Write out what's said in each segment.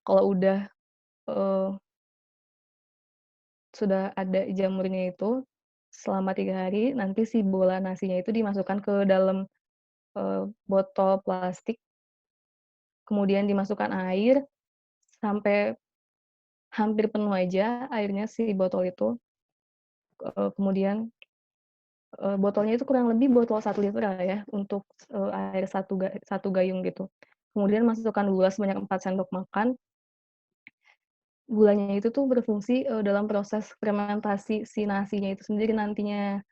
kalau udah, eee, sudah ada jamurnya itu, selama 3 hari, nanti si bola nasinya itu dimasukkan ke dalam, botol plastik, kemudian dimasukkan air, sampai hampir penuh aja airnya si botol itu, kemudian, botolnya itu kurang lebih botol 1 liter lah ya, untuk, air satu gayung gitu. Kemudian masukkan gula sebanyak 4 sendok makan. Gulanya itu tuh berfungsi, dalam proses fermentasi si nasinya itu sendiri nantinya.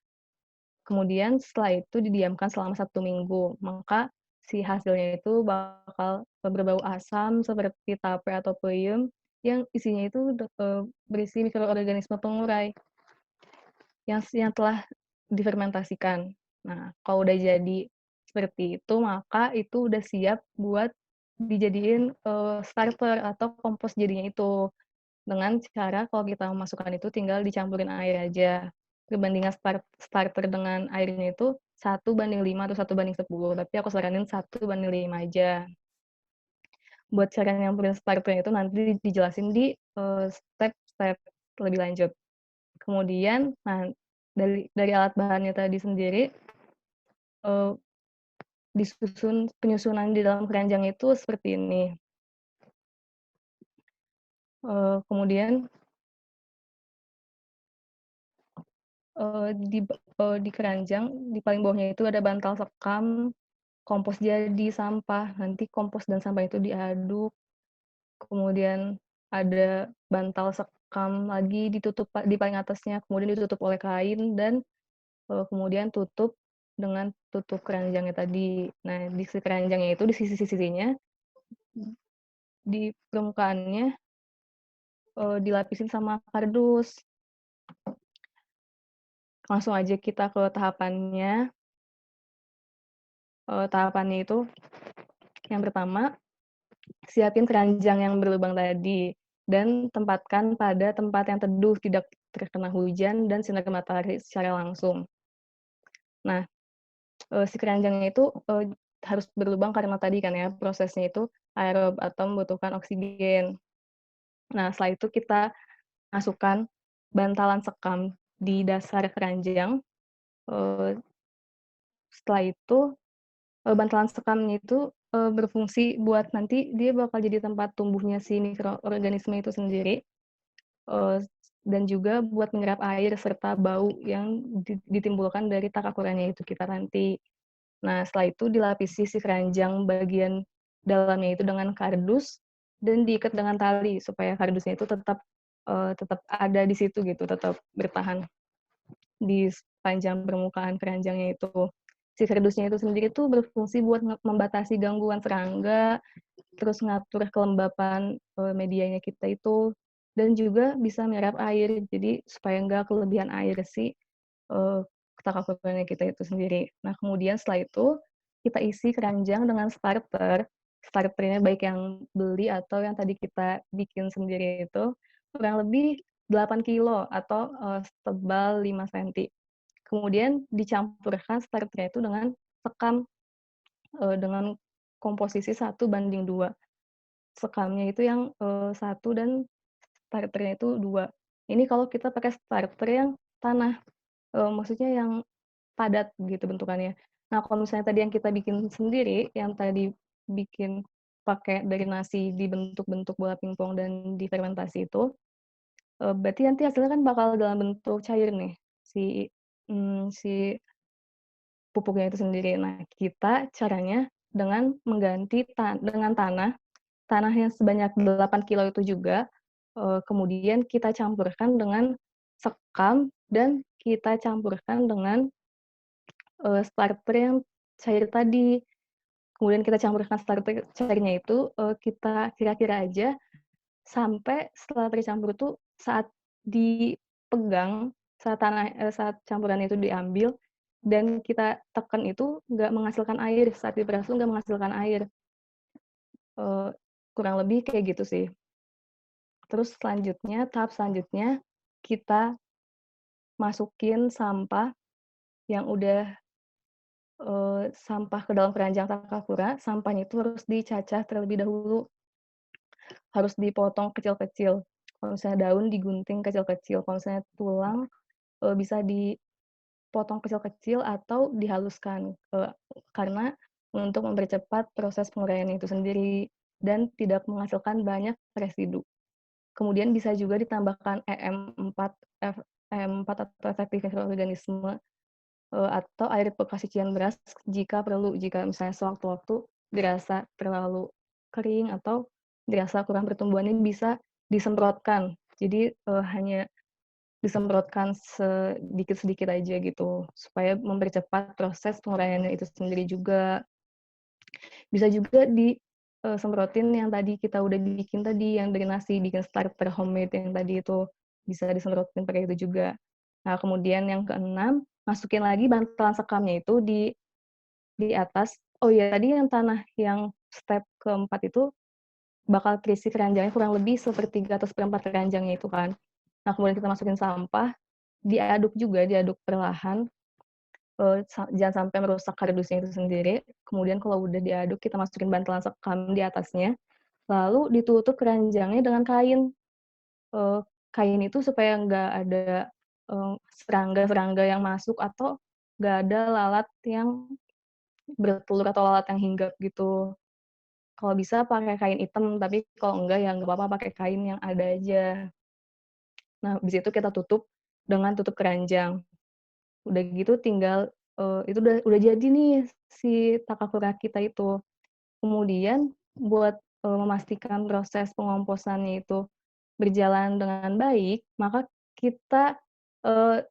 Kemudian setelah itu didiamkan selama 1 minggu, maka si hasilnya itu bakal, berbau asam seperti tape atau peyem yang isinya itu berisi mikroorganisme pengurai yang telah difermentasikan. Nah, kalau udah jadi seperti itu, maka itu udah siap buat dijadiin, starter atau kompos jadinya itu. Dengan cara kalau kita memasukkan itu tinggal dicampurin air aja. Perbandingan starter dengan airnya itu 1:5 atau 1:10, tapi aku saranin 1:5 aja. Buat cara nyampurin starter itu nanti dijelasin di, step-step lebih lanjut. Kemudian, nah, dari alat bahannya tadi sendiri, eee, penyusunan di dalam keranjang itu seperti ini, kemudian, di keranjang di paling bawahnya itu ada bantal sekam, kompos jadi, sampah, nanti kompos dan sampah itu diaduk, kemudian ada bantal sekam lagi di paling atasnya, kemudian ditutup oleh kain dan, kemudian tutup dengan tutup keranjangnya tadi. Nah, di si keranjangnya itu di sisi-sisinya, di permukaannya, dilapisin sama kardus. Langsung aja kita ke tahapannya. Tahapannya itu yang pertama, siapin keranjang yang berlubang tadi, dan tempatkan pada tempat yang teduh, tidak terkena hujan dan sinar matahari secara langsung. Nah, si keranjangnya itu, harus berlubang karena tadi kan ya, prosesnya itu aerob atau membutuhkan oksigen. Nah, setelah itu kita masukkan bantalan sekam di dasar keranjang, eee, setelah itu, bantalan sekamnya itu, berfungsi buat nanti dia bakal jadi tempat tumbuhnya si mikroorganisme itu sendiri. Eee, dan juga buat menyerap air serta bau yang ditimbulkan dari takakurannya itu kita nanti. Nah, setelah itu dilapisi si keranjang bagian dalamnya itu dengan kardus dan diikat dengan tali supaya kardusnya itu tetap ada di situ gitu, tetap bertahan di sepanjang permukaan keranjangnya itu. Si kardusnya itu sendiri tuh berfungsi buat membatasi gangguan serangga, terus ngatur kelembapan, medianya kita itu, dan juga bisa menyerap air. Jadi supaya nggak kelebihan air si, eee, ketakakurannya kita itu sendiri. Nah, kemudian setelah itu, kita isi keranjang dengan starternya baik yang beli atau yang tadi kita bikin sendiri itu, kurang lebih 8 kilo atau, setebal 5 senti. Kemudian dicampurkan starternya itu dengan sekam, dengan komposisi 1:2. Sekamnya itu yang, 1 dan starternya itu 2. Ini kalau kita pakai starter yang tanah, maksudnya yang padat gitu bentukannya. Nah, kalau misalnya tadi yang kita bikin sendiri, yang tadi bikin pakai dari nasi dibentuk-bentuk bola pingpong dan difermentasi itu, berarti nanti hasilnya kan bakal dalam bentuk cair nih, si pupuknya itu sendiri. Nah, kita caranya dengan mengganti dengan tanah yang sebanyak 8 kilo itu juga, kemudian kita campurkan dengan sekam dan kita campurkan dengan, starter yang cair tadi. Kemudian kita campurkan starter cairnya itu, kita kira-kira aja sampai setelah tercampur itu saat dipegang, saat campurannya itu diambil dan kita tekan itu nggak menghasilkan air, saat diperas itu nggak menghasilkan air, eee, kurang lebih kayak gitu sih. Terus selanjutnya, tahap selanjutnya, kita masukin sampah yang udah, sampah ke dalam keranjang Takakura, sampahnya itu harus dicacah terlebih dahulu, harus dipotong kecil-kecil. Kalau misalnya daun digunting kecil-kecil, kalau misalnya tulang, bisa dipotong kecil-kecil atau dihaluskan, karena untuk mempercepat proses penguraian itu sendiri dan tidak menghasilkan banyak residu. Kemudian bisa juga ditambahkan EM4 atau efektif mikroorganisme, atau air bekas cucian beras jika perlu, jika misalnya sewaktu-waktu dirasa terlalu kering atau dirasa kurang pertumbuhannya bisa disemprotkan. Jadi, hanya disemprotkan sedikit-sedikit aja gitu, supaya mempercepat proses penguraiannya itu sendiri juga. Bisa juga semprotin yang tadi kita udah bikin tadi, yang drenase, bikin starter homemade yang tadi itu, bisa disemprotin pakai itu juga. Nah, kemudian yang keenam, masukin lagi bantalan sekamnya itu di atas. Oh iya, tadi yang tanah yang step keempat itu bakal terisi keranjangnya kurang lebih sepertiga atau seperempat keranjangnya itu kan. Nah, kemudian kita masukin sampah, diaduk juga, diaduk perlahan, jangan sampai merusak kardusnya itu sendiri. Kemudian kalau udah diaduk, kita masukin bantalan sekam di atasnya, lalu ditutup keranjangnya dengan kain. Eee, Kain itu supaya nggak ada, serangga-serangga yang masuk atau nggak ada lalat yang bertelur atau lalat yang hinggap gitu. Kalau bisa pakai kain item, tapi kalau enggak ya nggak apa-apa pakai kain yang ada aja. Nah, habis itu kita tutup dengan tutup keranjang. Udah gitu tinggal, itu udah jadi nih si Takakura kita itu. Kemudian buat, memastikan proses pengomposannya itu berjalan dengan baik, maka kita, eee,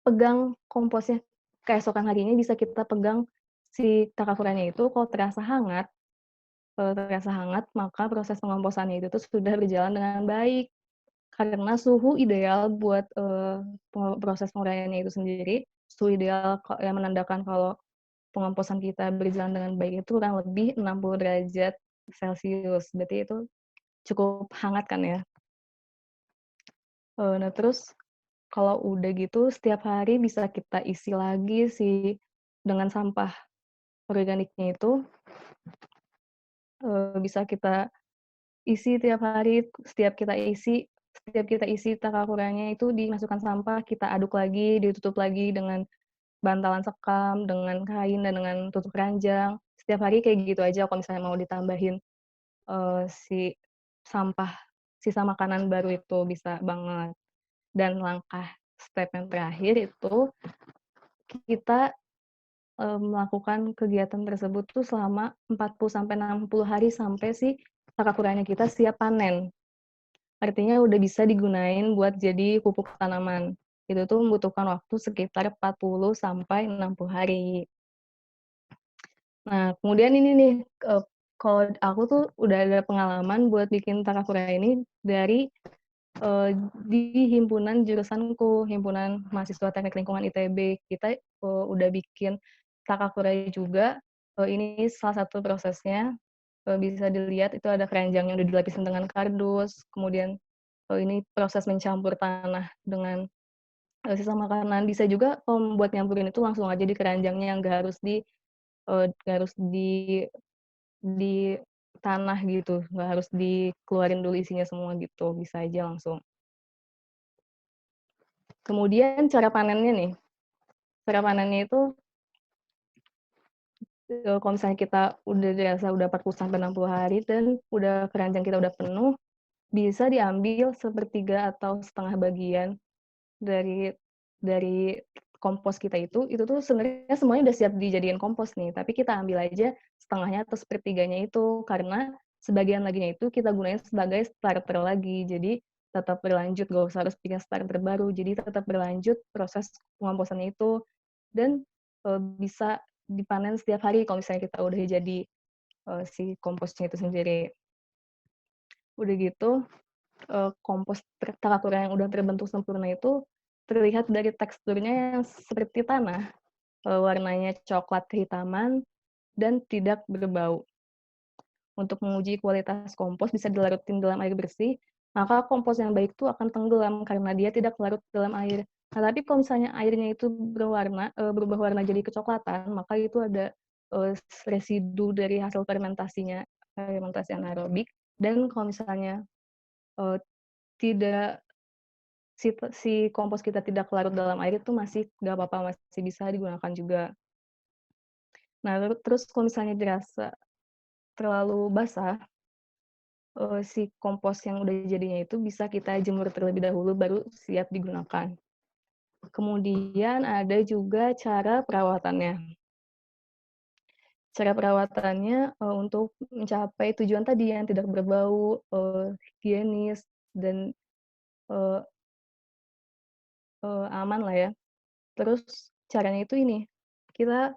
pegang komposnya keesokan harinya bisa kita pegang si Takakuranya itu kalau terasa hangat maka proses pengomposannya itu tuh sudah berjalan dengan baik. Karena suhu ideal buat, proses penguraiannya itu sendiri, suhu ideal yang menandakan kalau pengomposan kita berjalan dengan baik itu kurang lebih 60 derajat celcius, berarti itu cukup hangat kan ya. Nah terus kalau udah gitu setiap hari bisa kita isi lagi dengan sampah organiknya itu, bisa kita isi tiap hari, setiap kita isi Takakuranya itu dimasukkan sampah, kita aduk lagi, ditutup lagi dengan bantalan sekam, dengan kain, dan dengan tutup keranjang. Setiap hari kayak gitu aja kalau misalnya mau ditambahin, si sampah sisa makanan baru itu bisa banget. Dan langkah step yang terakhir itu kita, melakukan kegiatan tersebut tuh selama 40 sampai 60 hari sampai si Takakuranya kita siap panen. Artinya udah bisa digunain buat jadi pupuk tanaman. Itu tuh membutuhkan waktu sekitar 40 sampai 60 hari. Nah, kemudian ini nih, kalau aku tuh udah ada pengalaman buat bikin Takakura ini di himpunan jurusanku, Himpunan Mahasiswa Teknik Lingkungan ITB. Kita, udah bikin Takakura juga, ini salah satu prosesnya, bisa dilihat itu ada keranjang yang udah dilapisin dengan kardus, kemudian, ini proses mencampur tanah dengan, sisa makanan. Bisa juga kalau buat nyampurin itu langsung aja di keranjangnya, nggak harus di tanah gitu, nggak harus dikeluarin dulu isinya semua gitu, bisa aja langsung. Kemudian cara panennya nih, cara panennya itu, kalau misalnya kita udah dirasa udah 40 sampai 60 hari dan keranjang kita udah penuh, bisa diambil sepertiga atau setengah bagian dari dari kompos kita itu tuh sebenarnya semuanya udah siap dijadiin kompos nih, tapi kita ambil aja setengahnya atau sepertiganya itu, karena sebagian laginya itu kita gunain sebagai starter lagi. Jadi tetap berlanjut, nggak usah harus bikin starter baru, jadi tetap berlanjut proses pengomposannya itu dan, bisa dipanen setiap hari kalau misalnya kita udah jadi, si komposnya itu sendiri. Udah gitu, kompos teratur yang udah terbentuk sempurna itu terlihat dari teksturnya yang seperti tanah, warnanya coklat kehitaman dan tidak berbau. Untuk menguji kualitas kompos bisa dilarutin dalam air bersih, maka kompos yang baik itu akan tenggelam karena dia tidak larut dalam air. Nah, tapi kalau misalnya airnya itu berubah warna jadi kecoklatan, maka itu ada, residu dari hasil fermentasi anaerobik Dan kalau misalnya, eee, tidak si kompos kita tidak larut dalam air itu masih nggak apa-apa, masih bisa digunakan juga. Nah, terus kalau misalnya dirasa terlalu basah, si kompos yang udah jadinya itu bisa kita jemur terlebih dahulu baru siap digunakan. Kemudian ada juga cara perawatannya. Cara perawatannya, untuk mencapai tujuan tadi yang tidak berbau, higienis dan, eee aman lah ya. Terus caranya itu ini, kita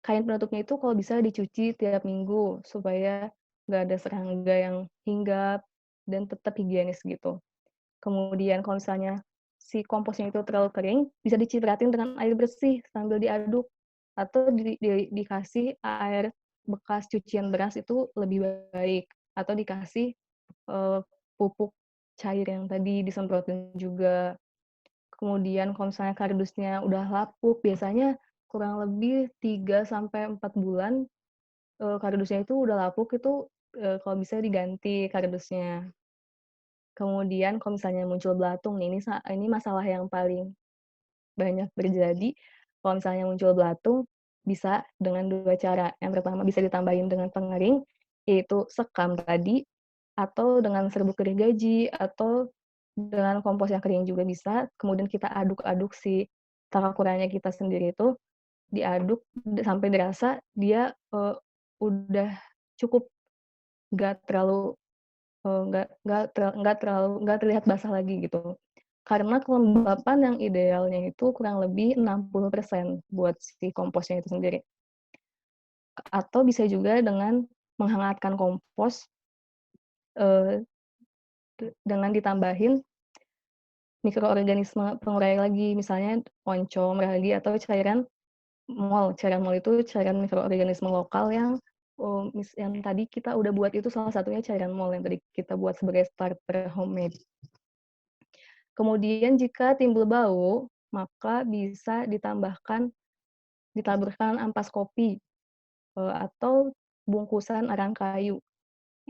kain penutupnya itu kalau bisa dicuci tiap minggu supaya nggak ada serangga yang hinggap dan tetap higienis gitu. Kemudian kalau misalnya si komposnya itu terlalu kering, bisa dicipratin dengan air bersih sambil diaduk atau dikasih air bekas cucian beras itu lebih baik atau dikasih, pupuk cair yang tadi disemprotin juga. Kemudian kalau misalnya kardusnya udah lapuk, biasanya kurang lebih 3 sampai 4 bulan, kardusnya itu udah lapuk itu, kalau bisa diganti kardusnya. Kemudian kalau misalnya muncul belatung nih, ini masalah yang paling banyak terjadi. Kalau misalnya muncul belatung, bisa dengan 2 cara. Yang pertama bisa ditambahin dengan pengering, yaitu sekam tadi, atau dengan serbuk gergaji, atau dengan kompos yang kering juga bisa. Kemudian kita aduk-aduk si takakuranya kita sendiri itu, diaduk sampai dirasa dia, udah cukup, nggak terlalu nggak terlihat basah lagi gitu. Karena kelembapan yang idealnya itu kurang lebih 60% buat si komposnya itu sendiri. Atau bisa juga dengan menghangatkan kompos, eee, dengan ditambahin mikroorganisme pengurai lagi, misalnya oncom, ragi, atau cairan mol itu cairan mikroorganisme lokal yang, yang tadi kita udah buat itu salah satunya cairan mol yang tadi kita buat sebagai starter homemade. Kemudian jika timbul bau, maka bisa ditaburkan ampas kopi, atau bungkusan arang kayu.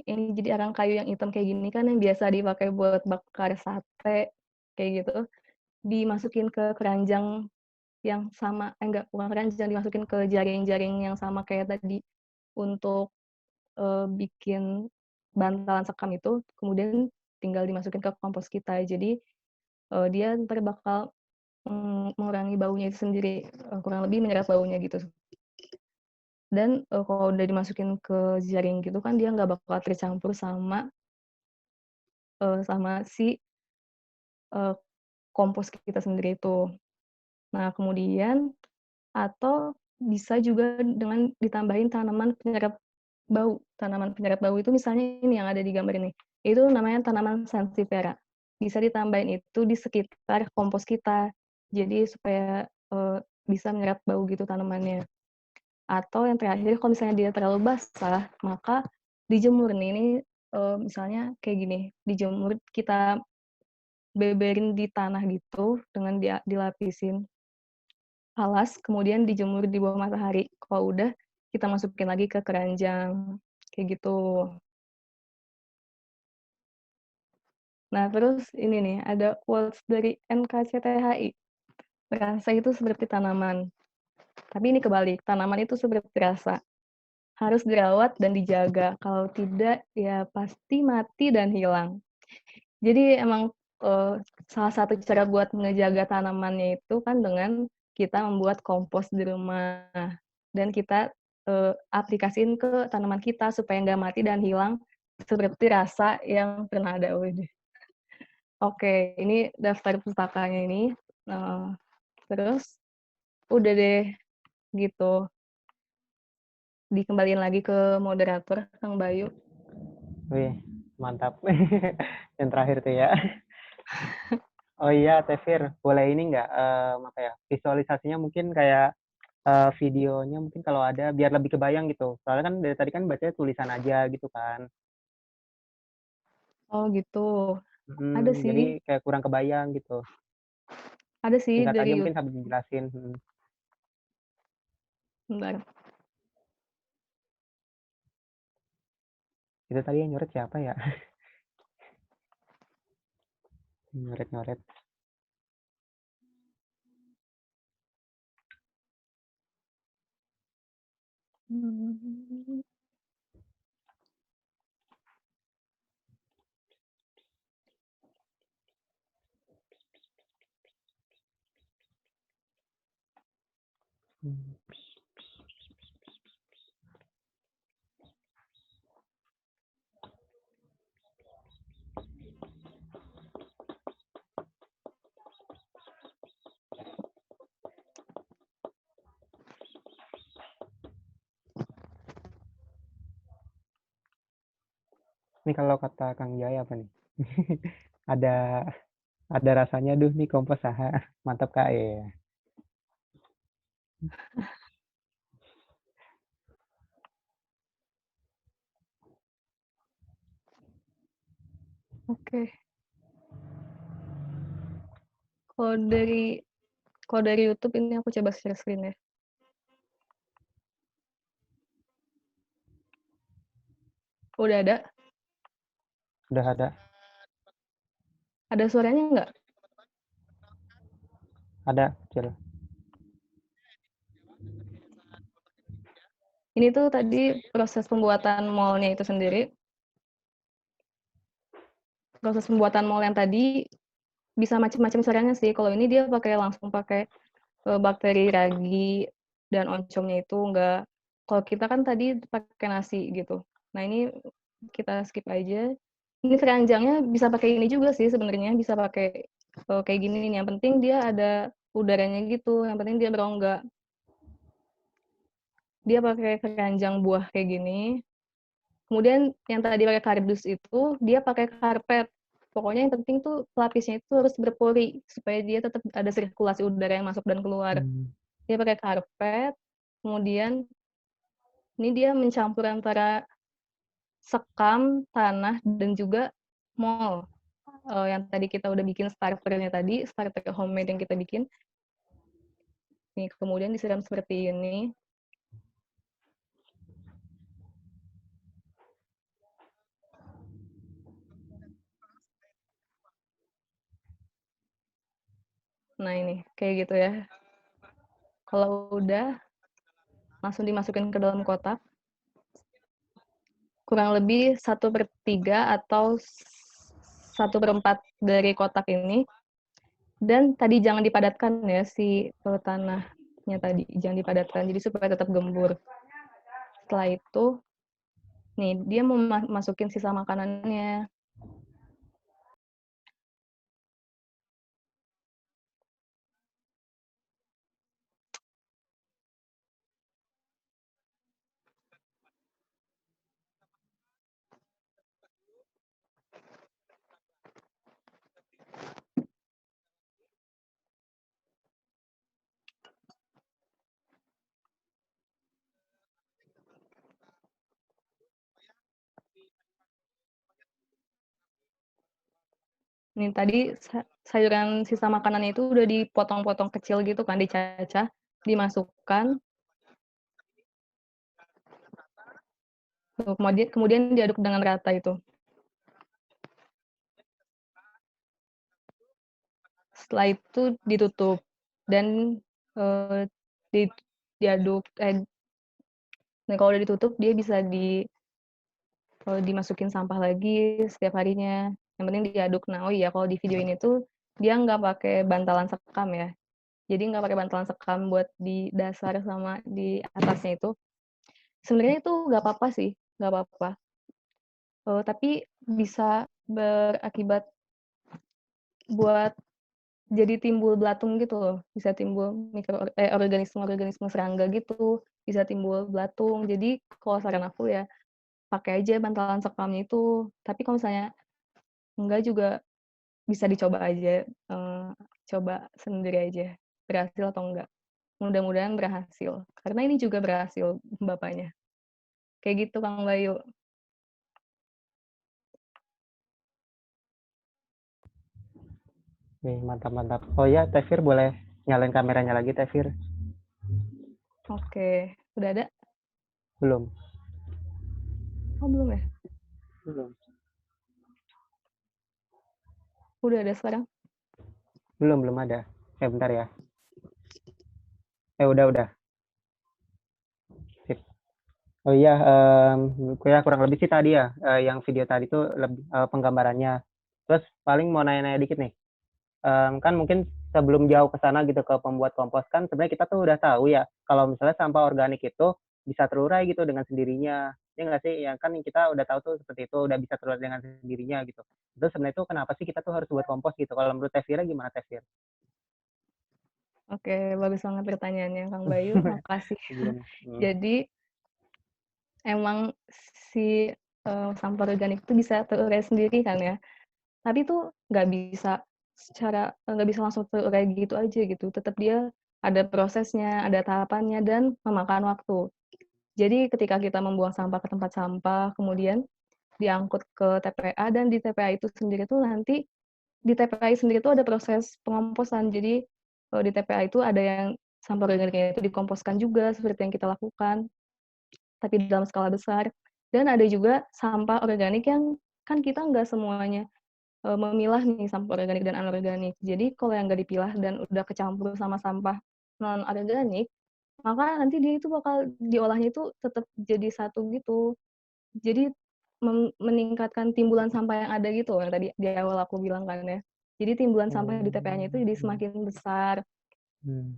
Ini jadi arang kayu yang hitam kayak gini kan yang biasa dipakai buat bakar sate, kayak gitu, dimasukin ke keranjang yang sama enggak, bukan keranjang, dimasukin ke jaring-jaring yang sama kayak tadi untuk, bikin bantalan sekam itu, kemudian tinggal dimasukin ke kompos kita. Jadi, dia entar bakal mengurangi baunya itu sendiri, kurang lebih menyerap baunya gitu. Dan, kalau udah dimasukin ke jaring gitu kan dia nggak bakal tercampur sama si, eee, kompos kita sendiri itu. Nah kemudian atau bisa juga dengan ditambahin tanaman penyerap bau itu misalnya ini yang ada di gambar ini, itu namanya tanaman sansevieria. Bisa ditambahin itu di sekitar kompos kita, jadi supaya, bisa menyerap bau gitu tanamannya. Atau yang terakhir kalau misalnya dia terlalu basah, maka dijemur nih, ini, misalnya kayak gini, dijemur kita beberin di tanah gitu dengan dilapisin alas, kemudian dijemur di bawah matahari. Kalau udah, kita masukin lagi ke keranjang, kayak gitu. Nah, terus ini nih, ada quotes dari NKCTHI, "Rasa itu seperti tanaman." Tapi ini kebalik, tanaman itu seperti rasa. Harus dirawat dan dijaga, kalau tidak ya pasti mati dan hilang. Jadi emang, salah satu cara buat ngejaga tanamannya itu kan dengan kita membuat kompos di rumah dan kita, aplikasiin ke tanaman kita supaya nggak mati dan hilang seperti rasa yang pernah ada. Widih. Oke, ini daftar pustakanya ini, eee, terus udah deh gitu, dikembaliin lagi ke moderator, Kang Bayu. Wih, mantap. Yang terakhir tuh ya. Oh iya, Tevir, boleh ini nggak, apa ya, visualisasinya mungkin kayak, videonya mungkin kalau ada biar lebih kebayang gitu. Soalnya kan dari tadi kan bacanya tulisan aja gitu kan. Oh gitu, ada Jadi sih kayak kurang kebayang gitu. ada sih Singkat dari aja mungkin sambil dijelasin, bentar. Itu tadi yang nyoret siapa ya? Nyoret-nyoret. Ini kalau kata Kang Jaya apa nih? ada ada rasanya duh nih kompos saha. Mantap Kak ya. Oke. Kalau dari YouTube ini aku coba share screen ya. Udah ada? Udah ada. Ada suaranya nggak? Ada kecil. Ini tuh tadi proses pembuatan mallnya itu sendiri. Proses pembuatan mall yang tadi bisa macam-macam caranya sih. Kalau ini dia langsung pakai bakteri ragi dan oncomnya itu enggak. Kalau kita kan tadi pakai nasi gitu. Nah ini kita skip aja. Ini keranjangnya bisa pakai ini juga sih sebenarnya, bisa pakai kayak gini nih. Yang penting dia ada udaranya gitu. Yang penting dia berongga. Dia pakai keranjang buah kayak gini. Kemudian yang tadi pakai kardus itu dia pakai karpet. Pokoknya yang penting tuh pelapisnya itu harus berpori supaya dia tetap ada sirkulasi udara yang masuk dan keluar. Dia pakai karpet, kemudian ini dia mencampur antara sekam, tanah, dan juga mol. Yang tadi kita udah bikin starternya tadi, starter homemade yang kita bikin. Nih, kemudian disiram seperti ini. Nah ini, kayak gitu ya. Kalau udah, langsung dimasukin ke dalam kotak. Kurang lebih 1/3 atau 1/4 dari kotak ini. Dan tadi jangan dipadatkan ya si tanahnya tadi, jangan dipadatkan, jadi supaya tetap gembur. Setelah itu, nih dia mau masukin sisa makanannya. Nih tadi sayuran sisa makanannya itu udah dipotong-potong kecil gitu kan, dicacah, dimasukkan. Kemudian diaduk dengan rata itu. Setelah itu ditutup dan diaduk. Nah kalau udah ditutup dia bisa dimasukin sampah lagi setiap harinya. Yang penting diaduk. Nah, oh iya kalau di video ini tuh dia nggak pakai bantalan sekam ya. Jadi nggak pakai bantalan sekam buat di dasar sama di atasnya itu. Sebenarnya itu nggak apa-apa sih, nggak apa-apa. Tapi bisa berakibat buat jadi timbul belatung gitu loh. Bisa timbul organisme-organisme serangga gitu. Bisa timbul belatung. Jadi kalau saran aku ya pakai aja bantalan sekamnya itu. Tapi kalau misalnya enggak juga bisa dicoba aja, coba sendiri aja, berhasil atau enggak. Mudah-mudahan berhasil, karena ini juga berhasil Bapaknya. Kayak gitu Kang Bayu. Nih, mantap-mantap. Oh ya, Tevir boleh nyalain kameranya lagi, Tevir? Oke, udah ada? Belum. Oh belum ya? Belum. Udah ada sekarang? Belum ada. Bentar ya. Udah. Sip. Oh iya, ya kurang lebih sih tadi ya, yang video tadi tuh lebih penggambarannya. Terus paling mau nanya-nanya dikit nih. Kan mungkin sebelum jauh ke sana gitu ke pembuat kompos kan sebenarnya kita tuh udah tahu ya kalau misalnya sampah organik itu bisa terurai gitu dengan sendirinya. Ya nggak sih? Ya kan kita udah tahu tuh seperti itu, udah bisa terurai dengan sendirinya gitu. Terus sebenarnya itu kenapa sih kita tuh harus buat kompos gitu? Kalau menurut Tevira gimana Tevir? Oke, bagus banget pertanyaannya Kang Bayu, makasih. Sebelum Jadi emang si, sampah organik itu bisa terurai sendiri kan ya, tapi itu nggak bisa langsung terurai gitu aja gitu, tetap dia ada prosesnya, ada tahapannya, dan memakan waktu. Jadi ketika kita membuang sampah ke tempat sampah, kemudian diangkut ke TPA, dan di TPA itu sendiri tuh nanti di TPA sendiri tuh ada proses pengomposan. Jadi, di TPA itu ada yang sampah organiknya itu dikomposkan juga seperti yang kita lakukan, tapi dalam skala besar. Dan ada juga sampah organik yang kan kita nggak semuanya, memilah nih sampah organik dan anorganik. Jadi kalau yang nggak dipilah dan udah kecampur sama sampah non-organik, maka nanti dia itu bakal diolahnya itu tetap jadi satu gitu. Jadi meningkatkan timbulan sampah yang ada gitu loh, yang tadi di awal aku bilang kan ya. Jadi timbulan sampah di TPA-nya itu jadi hmm, semakin besar, hmm.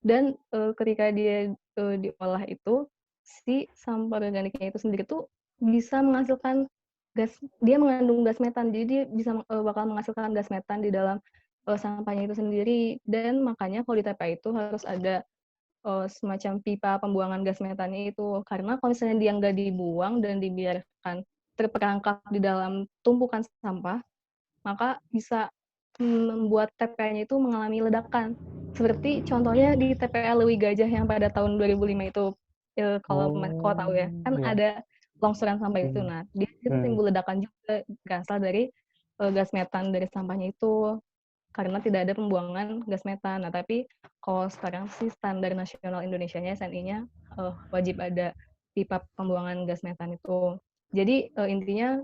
dan, ketika dia, diolah itu, si sampah organiknya itu sendiri tuh bisa menghasilkan gas, dia mengandung gas metan. Jadi dia bakal menghasilkan gas metan di dalam, sampahnya itu sendiri, dan makanya kalau di TPA itu harus ada, semacam pipa pembuangan gas metannya itu. Karena kalau misalnya dia nggak dibuang dan dibiarkan terperangkap di dalam tumpukan sampah, maka bisa membuat TPA-nya itu mengalami ledakan. Seperti contohnya di TPA Lewi Gajah yang pada tahun 2005 itu, kalau tahu ya, Oh, kan ya. ada longsoran sampah itu. Hmm, Nah, dia itu hmm. timbul ledakan juga berasal dari, gas metan dari sampahnya itu, karena tidak ada pembuangan gas metan. Nah, tapi kalau sekarang sih standar nasional Indonesianya, SNI-nya, wajib ada pipa pembuangan gas metan itu. Jadi, intinya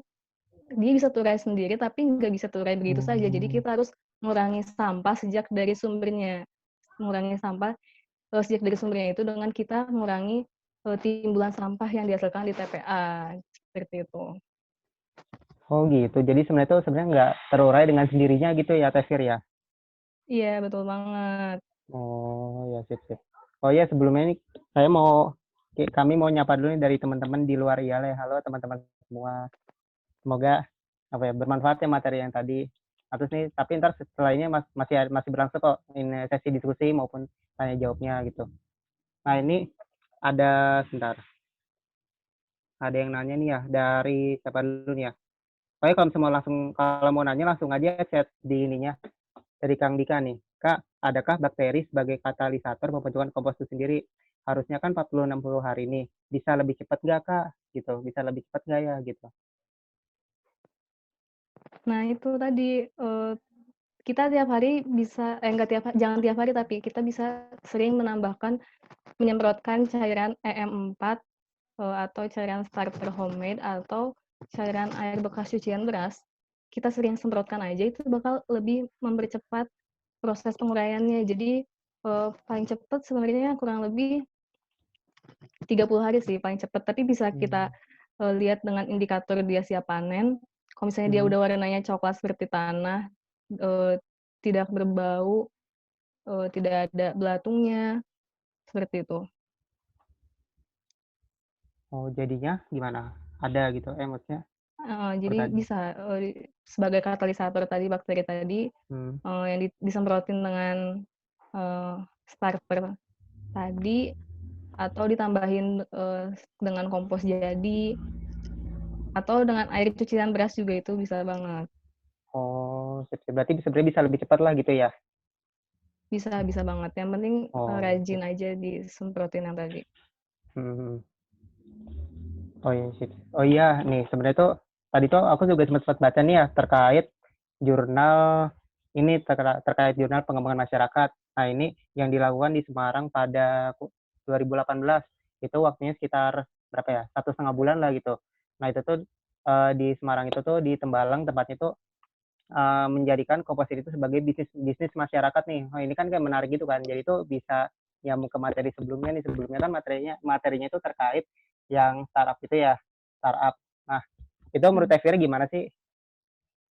dia bisa terurai sendiri, tapi nggak bisa terurai begitu saja. Jadi Oh. kita harus mengurangi sampah sejak dari sumbernya. Mengurangi sampah, sejak dari sumbernya itu dengan kita mengurangi, timbulan sampah yang dihasilkan di TPA, seperti itu. Oh gitu. Jadi sebenarnya itu sebenarnya nggak terurai dengan sendirinya gitu ya, Tevir ya? Iya, betul banget. Oh ya, sip. Oh ya, sebelumnya ini kami mau nyapa dulu nih dari teman-teman di luar IALE. Halo teman-teman semua. Semoga apa ya bermanfaat ya materi yang tadi. Terus nih, tapi ntar setelah ini masih berlangsung kok ini sesi diskusi maupun tanya jawabnya gitu. Nah ini sebentar, ada yang nanya nih ya dari siapa dulu nih ya. Pokoknya kalau mau nanya langsung aja chat di ininya dari Kang Dika nih. Kak, adakah bakteri sebagai katalisator pembentukan kompos itu sendiri? Harusnya kan 40-60 hari nih. Bisa lebih cepat nggak, Kak? Gitu. Bisa lebih cepat nggak ya? Gitu. Nah, itu tadi, kita tiap hari bisa enggak jangan tiap hari, tapi kita bisa sering menyemprotkan cairan EM4, atau cairan starter homemade, atau cairan air bekas cucian beras. Kita sering semprotkan aja, itu bakal lebih mempercepat proses penguraiannya. Jadi, paling cepat sebenarnya kurang lebih 30 hari sih paling cepat, tapi bisa kita, Hmm. lihat dengan indikator dia siap panen. Kalau misalnya dia Hmm. udah warnanya coklat seperti tanah, eee, tidak berbau, tidak ada belatungnya, seperti itu. Oh, jadinya gimana? Ada gitu, maksudnya Heeh, jadi pertanyaan. bisa, sebagai katalisator tadi, bakteri tadi, Hmm. yang disemprotin dengan, eee, starter tadi, atau ditambahin, dengan kompos jadi, atau dengan air cucian beras juga itu bisa banget. Oh, berarti sebenarnya bisa lebih cepat lah gitu ya? Bisa banget, yang penting, Oh, rajin aja disemprotin yang tadi. hmm. Oh iya, sip. Oh iya, nih sebenarnya tuh tadi tuh aku juga sempat baca nih ya terkait jurnal terkait jurnal pengembangan masyarakat. Nah ini yang dilakukan di Semarang pada 2018. Itu waktunya sekitar berapa ya? 1,5 bulan lah gitu. Nah itu tuh di Semarang itu tuh di Tembalang tempatnya itu, menjadikan komposit itu sebagai bisnis bisnis masyarakat nih. Oh ini kan kayak menarik gitu kan. Jadi itu bisa nyambung ke materi sebelumnya nih. Sebelumnya kan materinya itu terkait yang startup itu ya, startup. Nah, itu menurut Mhm. Evira gimana sih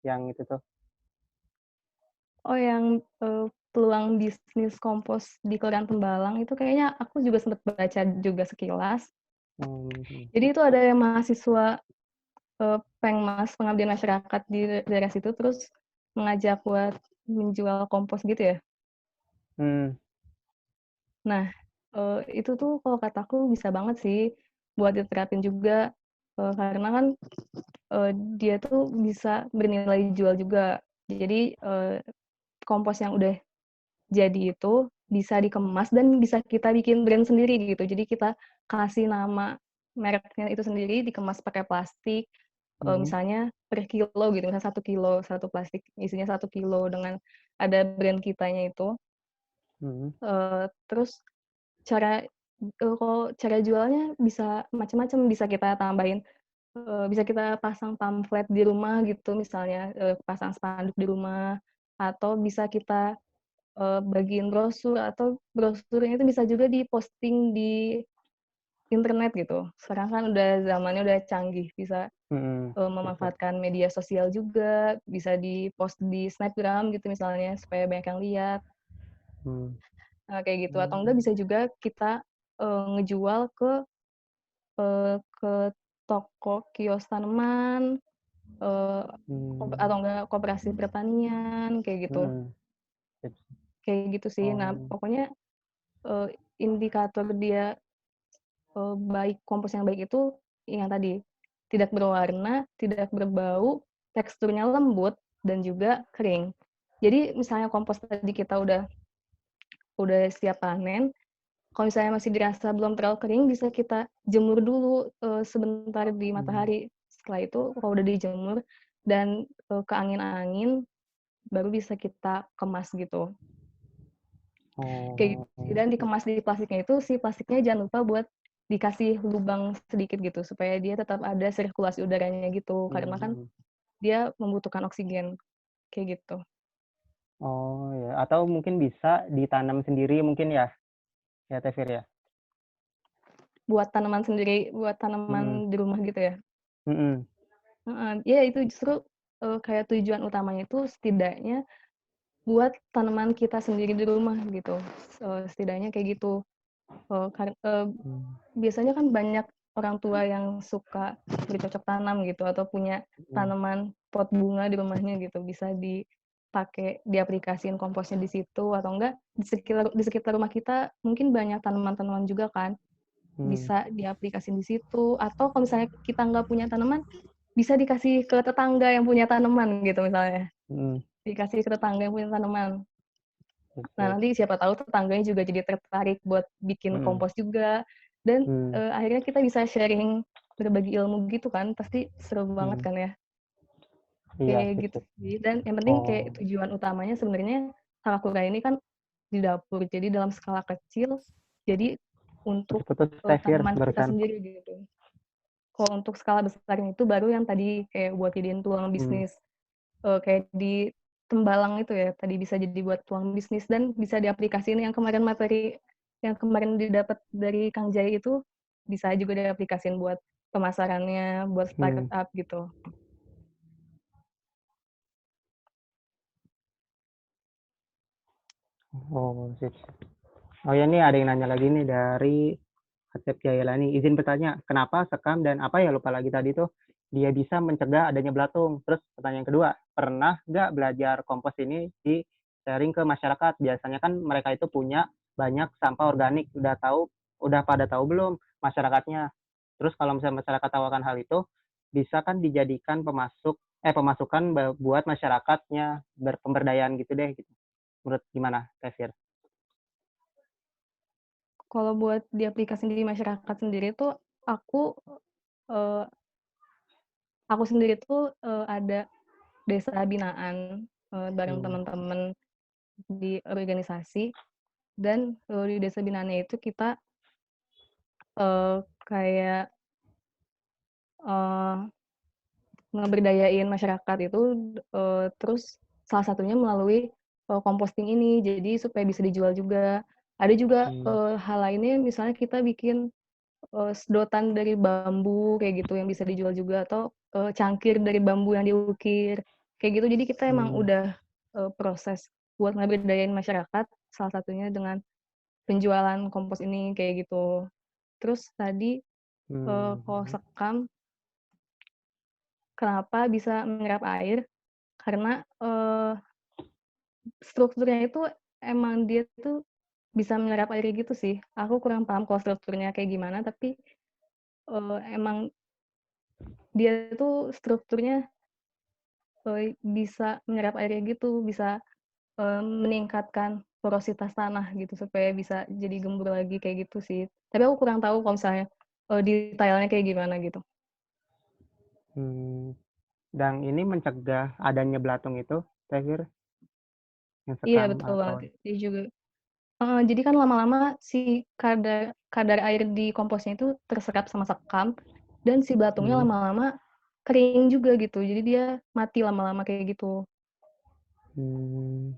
yang itu tuh? Oh yang, peluang bisnis kompos di Kelurahan Tembalang itu kayaknya aku juga sempet baca juga sekilas. Mhm, Jadi itu ada yang mahasiswa, Pengmas, Pengabdian Masyarakat di daerah situ, terus mengajak buat menjual kompos gitu ya. mmm, Nah, itu tuh kalau kataku bisa banget sih buat diterapin juga, karena kan, dia tuh bisa bernilai jual juga. Jadi, kompos yang udah jadi itu bisa dikemas dan bisa kita bikin brand sendiri gitu. Jadi kita kasih nama mereknya itu sendiri, dikemas pakai plastik, mhm, misalnya per kilo gitu, misalnya 1 kilo, 1 plastik isinya 1 kilo dengan ada brand kitanya itu, mhm, terus cara kalau cara jualnya bisa macam-macam, bisa kita tambahin, bisa kita pasang pamflet di rumah gitu misalnya, pasang spanduk di rumah, atau bisa kita bagiin brosur atau brosurnya itu bisa juga di-posting di internet gitu. Sekarang kan udah zamannya udah canggih, bisa, mhm, betul, memanfaatkan media sosial juga, bisa di-post di Snapgram gitu misalnya supaya banyak yang lihat, mmm, kayak gitu. Atau enggak mmm, bisa juga kita, ngejual ke toko kios tanaman, eee, mmm, atau enggak koperasi pertanian, kayak gitu. mhm, sip, Kayak gitu sih. Nah, oh, pokoknya, indikator dia baik kompos yang baik itu yang tadi, tidak berwarna, tidak berbau, teksturnya lembut, dan juga kering. Jadi misalnya kompos tadi kita udah siap panen, kalau misalnya masih dirasa belum terlalu kering, bisa kita jemur dulu, sebentar di mmm, matahari. Setelah itu kalau udah dijemur dan, keangin-angin, baru bisa kita kemas gitu. Kayak gitu oh, sih, dan dikemas di plastiknya itu, si plastiknya jangan lupa buat dikasih lubang sedikit gitu, supaya dia tetap ada sirkulasi udaranya gitu, karena kan mhm. dia membutuhkan oksigen, kayak gitu. Oh, ya, atau mungkin bisa ditanam sendiri mungkin ya, ya Teh Fir ya? Buat tanaman sendiri, buat Mhm, tanaman di rumah gitu ya? mhm, Heeh, iya itu justru, kayak tujuan utamanya itu setidaknya buat tanaman kita sendiri di rumah gitu, setidaknya kayak gitu. mmm, Biasanya kan banyak orang tua yang suka bercocok tanam gitu atau punya mhm, tanaman pot bunga di rumahnya gitu, bisa dipakai, diaplikasiin komposnya di situ atau enggak di sekitar rumah kita mungkin banyak tanaman-tanaman juga kan, mmm, bisa diaplikasiin di situ atau kalau misalnya kita nggak punya tanaman, bisa dikasih ke tetangga yang punya tanaman gitu misalnya, mhm, dikasih ke tetangga yang punya tanaman. sip, Nah, sip, nanti siapa tahu tetangganya juga jadi tertarik buat bikin mhm, kompos juga, dan, mmm, akhirnya kita bisa sharing, berbagi ilmu gitu kan, pasti seru banget mhm, kan ya, iya, kayak sip, gitu sip, sih. Dan yang penting kayak oh, tujuan utamanya sebenarnya Sakura ini kan di dapur, jadi dalam skala kecil, jadi untuk, putus-putus Teh Fir tanaman kita barusan, sendiri gitu. Kalau untuk skala besarnya itu baru yang tadi kayak buat jadiin peluang mmm, bisnis. Kayak di Tembalang itu ya, tadi bisa jadi buat peluang bisnis dan bisa diaplikasiin yang kemarin materi yang kemarin didapat dari Kang Jai itu, bisa juga diaplikasiin buat pemasarannya, buat mmm, startup gitu. oh, sip, sip. Oh ya nih ada yang nanya lagi nih dari Asep Jailani, izin bertanya, kenapa sekam dan apa ya lupa lagi tadi tuh, dia bisa mencegah adanya belatung? Terus pertanyaan kedua, pernah nggak belajar kompos ini di-sharing ke masyarakat? Biasanya kan mereka itu punya banyak sampah organik, udah pada tahu belum masyarakatnya? Terus kalau misalnya masyarakat tahu akan hal itu, bisa kan dijadikan pemasukan buat masyarakatnya, berpemberdayaan gitu deh gitu. Menurut gimana, Teh Fir? Kalau buat diaplikasiin di masyarakat sendiri tuh, aku, eee, aku sendiri tuh, ada desa binaan, bareng Mmm, teman-teman di organisasi dan, di desa binaannya itu kita, kayak, eee ngeberdayain masyarakat itu, terus salah satunya melalui, composting ini, jadi supaya bisa dijual juga. Ada juga, Mmm, hal lainnya misalnya kita bikin, sedotan dari bambu kayak gitu yang bisa dijual juga atau, cangkir dari bambu yang diukir, kayak gitu. Jadi kita emang mmm, udah, proses buat ngeberdayain masyarakat, salah satunya dengan penjualan kompos ini, kayak gitu. Terus tadi, kalau mhm, sekam kenapa bisa menyerap air, karena, strukturnya itu emang dia tuh bisa menyerap air gitu sih. Aku kurang paham kalau strukturnya kayak gimana, tapi, emang dia tuh strukturnya, bisa menyerap airnya gitu, bisa, meningkatkan porositas tanah gitu supaya bisa jadi gembur lagi kayak gitu sih. Tapi aku kurang tahu kalau misalnya, detailnya kayak gimana gitu. mmm, dan ini mencegah adanya belatung itu, Teh, yang Iya sekam betul atau banget, dia juga heeh, jadi kan lama-lama si kadar kadar air di komposnya itu terserap sama sekam, dan si belatungnya mhm, lama-lama kering juga gitu, jadi dia mati lama-lama kayak gitu. mmm,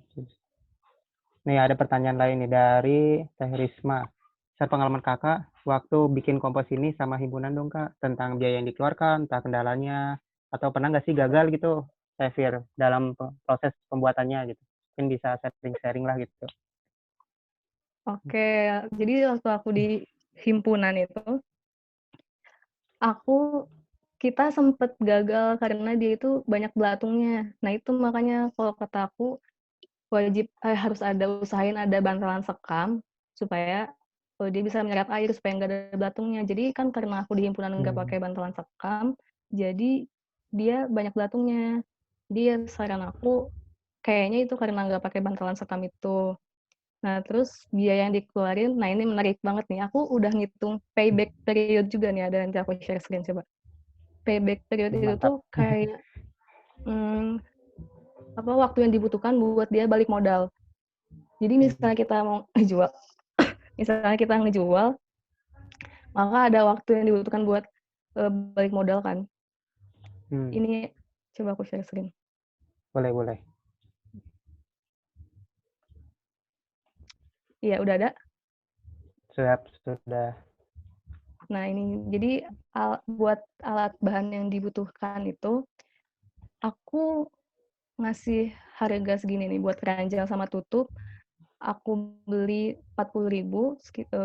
nih ada pertanyaan lain nih dari Teh Risma. Sepengalaman Kakak waktu bikin kompos ini sama himpunan dong, Kak, tentang biaya yang dikeluarkan, entah kendalanya, atau pernah nggak sih gagal gitu, Teh Fir, dalam proses pembuatannya gitu? Mungkin bisa sharing-sharing lah gitu. Oke, jadi waktu aku di himpunan itu, aku kita sempet gagal karena dia itu banyak belatungnya. Nah itu makanya kalau kata aku wajib harus ada usahain ada bantalan sekam supaya, dia bisa menyerap air supaya nggak ada belatungnya. Jadi kan karena aku di himpunan nggak Mmm, pakai bantalan sekam, jadi dia banyak belatungnya. Jadi ya saran aku kayaknya itu karena nggak pakai bantalan sekam itu. Nah terus biaya yang dikeluarin, nah ini menarik banget nih, aku udah ngitung payback period juga nih, ada nanti aku share screen coba. Payback period itu mantap. tuh kayak, mmm, apa, waktu yang dibutuhkan buat dia balik modal. Jadi Mhm, misalnya kita mau ngejual misalnya kita ngejual, maka ada waktu yang dibutuhkan buat, balik modal kan. mmm, Ini coba aku share screen. boleh boleh. Iya udah ada? Siap, sudah. Nah ini, jadi buat alat bahan yang dibutuhkan itu, aku ngasih harga segini nih buat keranjang sama tutup, aku beli 40.000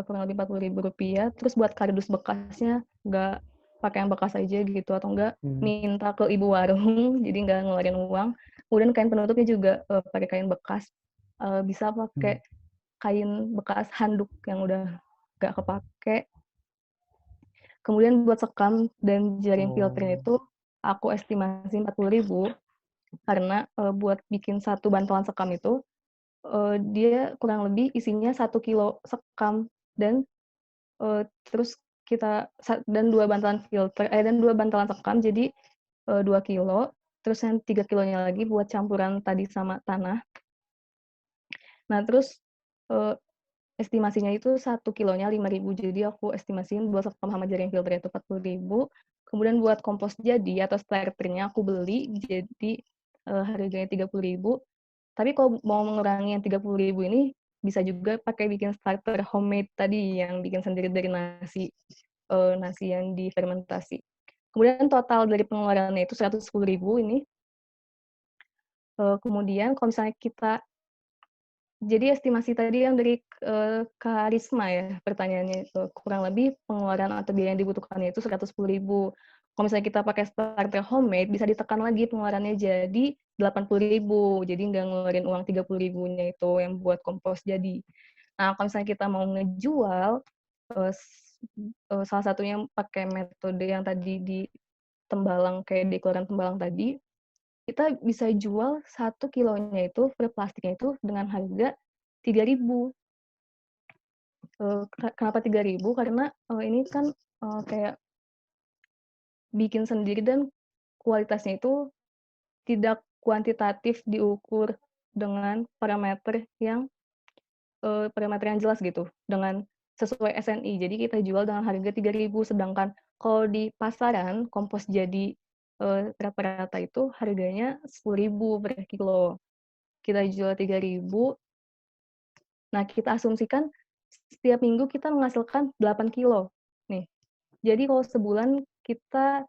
kurang lebih Rp40.000, terus buat kardus bekasnya nggak pakai yang bekas aja gitu, atau enggak Mmm, minta ke ibu warung, jadi nggak ngeluarin uang. Kemudian kain penutupnya juga, pakai kain bekas, bisa mmm, pakai kain bekas handuk yang udah nggak kepakai. Kemudian buat sekam dan jaring filternya oh, itu aku estimasi 40.000 karena, buat bikin satu bantalan sekam itu, dia kurang lebih isinya 1 kilo sekam dan, terus dan 2 bantalan dan 2 bantalan sekam jadi, 2 kilogram, terus yang 3 kilonya lagi buat campuran tadi sama tanah. Nah terus, eee, estimasinya itu 1 kilonya 5.000, jadi aku estimasiin buat sekam sama jaring filter itu 40.000, kemudian buat kompos jadi atau starternya aku beli jadi, harganya 30.000. Tapi kalau mau mengurangi yang 30.000 ini, bisa juga pakai bikin starter homemade tadi, yang bikin sendiri dari nasi yang difermentasi. Kemudian total dari pengeluarannya itu 110.000 ini, kemudian kalau misalnya kita jadi estimasi tadi yang dari, Kak Risma ya pertanyaannya itu, kurang lebih pengeluaran atau biaya yang dibutuhkannya itu 110.000. Kalau misalnya kita pakai starter homemade bisa ditekan lagi pengeluarannya jadi 80.000, jadi nggak ngeluarin uang 30.000-nya itu yang buat kompos jadi. Nah, kalau misalnya kita mau ngejual, eee, s salah satunya pakai metode yang tadi di Tembalang, kayak di Kelurahan Tembalang tadi, kita bisa jual 1 kilonya itu per plastiknya itu dengan harga 3.000. Kenapa 3.000? Karena, ini kan, kayak bikin sendiri dan kualitasnya itu tidak kuantitatif diukur dengan parameter yang jelas gitu, dengan sesuai SNI. Jadi kita jual dengan harga 3.000, sedangkan kalau di pasaran kompos jadi rata-rata itu harganya 10.000 per kilo. Kita jual 3.000. Nah, kita asumsikan setiap minggu kita menghasilkan 8 kilo nih. Jadi kalau sebulan kita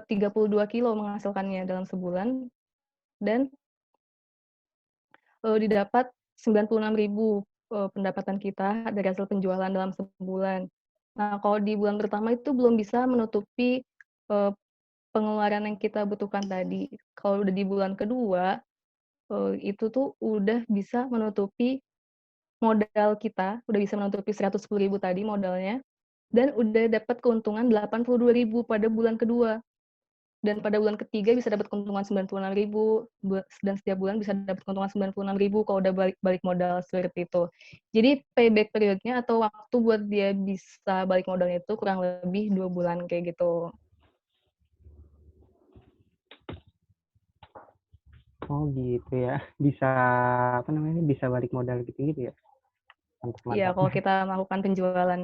32 kilo menghasilkannya dalam sebulan dan didapat 96.000 pendapatan kita dari hasil penjualan dalam sebulan. Nah, kalau di bulan pertama itu belum bisa menutupi eee, pengeluaran yang kita butuhkan tadi. Kalau udah di bulan kedua, itu tuh udah bisa menutupi modal kita, udah bisa menutupi 110.000 tadi modalnya, dan udah dapat keuntungan 82.000 pada bulan kedua. Dan pada bulan ketiga bisa dapat keuntungan 96.000, dan setiap bulan bisa dapat keuntungan 96.000 kalau udah balik modal seperti itu. Jadi payback period-nya atau waktu buat dia bisa balik modalnya itu kurang lebih 2 bulan kayak gitu. Oh gitu ya. Bisa apa namanya, bisa balik modal gitu-gitu ya? Mantap Iya, mantap. kalau kita melakukan penjualan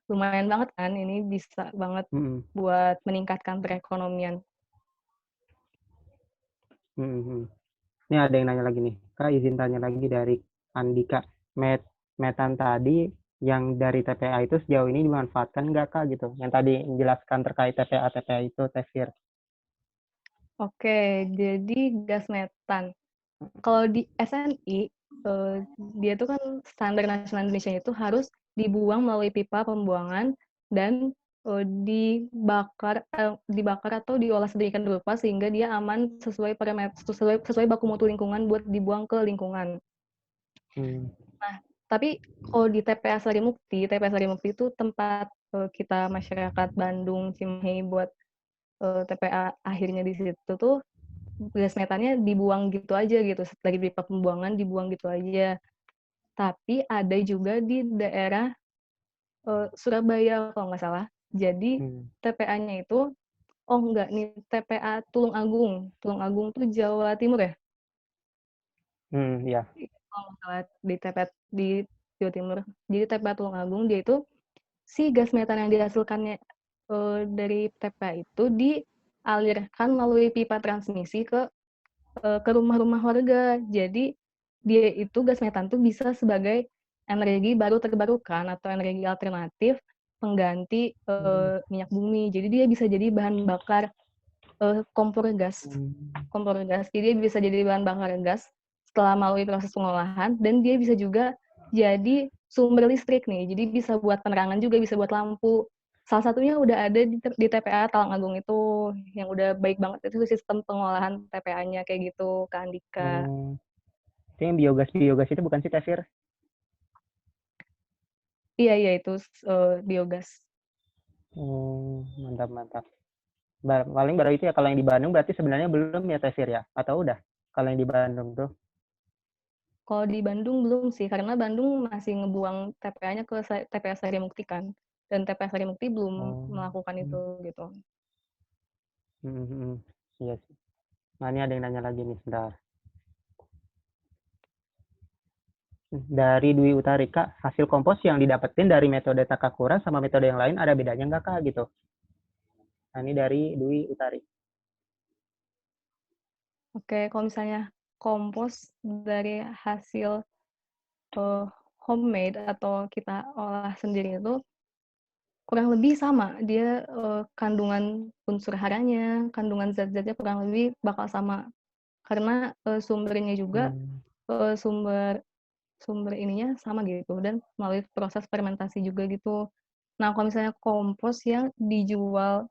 lumayan banget kan, ini bisa banget Mhm, buat meningkatkan perekonomian. mhm mhm. Ini ada yang nanya lagi nih, Kak, izin tanya lagi dari Andika. Metan tadi yang dari TPA itu sejauh ini dimanfaatkan nggak, Kak, gitu? Yang tadi menjelaskan terkait TPA-TPA itu, Tefir. Oke, jadi gas metan. Kalau di SNI, dia tuh kan standar nasional Indonesia itu harus dibuang melalui pipa pembuangan dan, dibakar atau diolah sedemikian rupa sehingga dia aman sesuai baku mutu lingkungan buat dibuang ke lingkungan. Mmm, Nah, tapi kalau di TPA Sarimukti itu tempat, kita masyarakat Bandung, Cimahi buat, TPA akhirnya di situ tuh gas metannya dibuang gitu aja gitu, dari pipa pembuangan dibuang gitu aja. Tapi ada juga di daerah, Surabaya kalau nggak salah. Jadi mmm, TPA-nya itu oh enggak nih, TPA Tulung Agung. Tulung Agung tuh Jawa Timur ya? iya, Iya, kalau nggak salah di Jawa Timur. Jadi TPA Tulung Agung dia itu si gas metan yang dihasilkannya, dari TPA itu dialirkan melalui pipa transmisi ke rumah-rumah warga. Jadi, dia itu gas metan tuh bisa sebagai energi baru terbarukan atau energi alternatif pengganti, mhm, minyak bumi. Jadi dia bisa jadi bahan bakar, kompor gas mmm, kompor gas. Jadi dia bisa jadi bahan bakar gas setelah melalui proses pengolahan dan dia bisa juga jadi sumber listrik nih. Jadi bisa buat penerangan juga, bisa buat lampu. Salah satunya udah ada di TPA Talang Agung itu, yang udah baik banget itu sistem pengolahan TPA-nya kayak gitu, Kak Andika. oh, itu yang biogas-biogas itu bukan sih, Tefir? Iya iya itu biogas. Oh, mantap mantap. Paling baru itu ya, kalau yang di Bandung berarti sebenarnya belum ya, Tefir ya? Atau udah? Kalau yang di Bandung tuh? Kalau di Bandung belum sih, karena Bandung masih ngebuang TPA-nya ke TPA Sarimukti kan, dan TPA Sarimukti belum Oh, melakukan itu, mmm, gitu. mhm mhm. Iya sih. Nah, ini ada yang nanya lagi nih, sebentar. Dari Dwi Utari, Kak, hasil kompos yang didapetin dari metode Takakura sama metode yang lain ada bedanya nggak, Kak, gitu? Nah, ini dari Dwi Utari. Oke, kalau misalnya kompos dari hasil, eee, homemade atau kita olah sendiri itu kurang lebih sama, dia, kandungan unsur haranya, kandungan zat-zatnya kurang lebih bakal sama. Karena, sumbernya juga, Mmm, sumber sumber ininya sama gitu dan melalui proses fermentasi juga gitu. Nah, kalau misalnya kompos yang dijual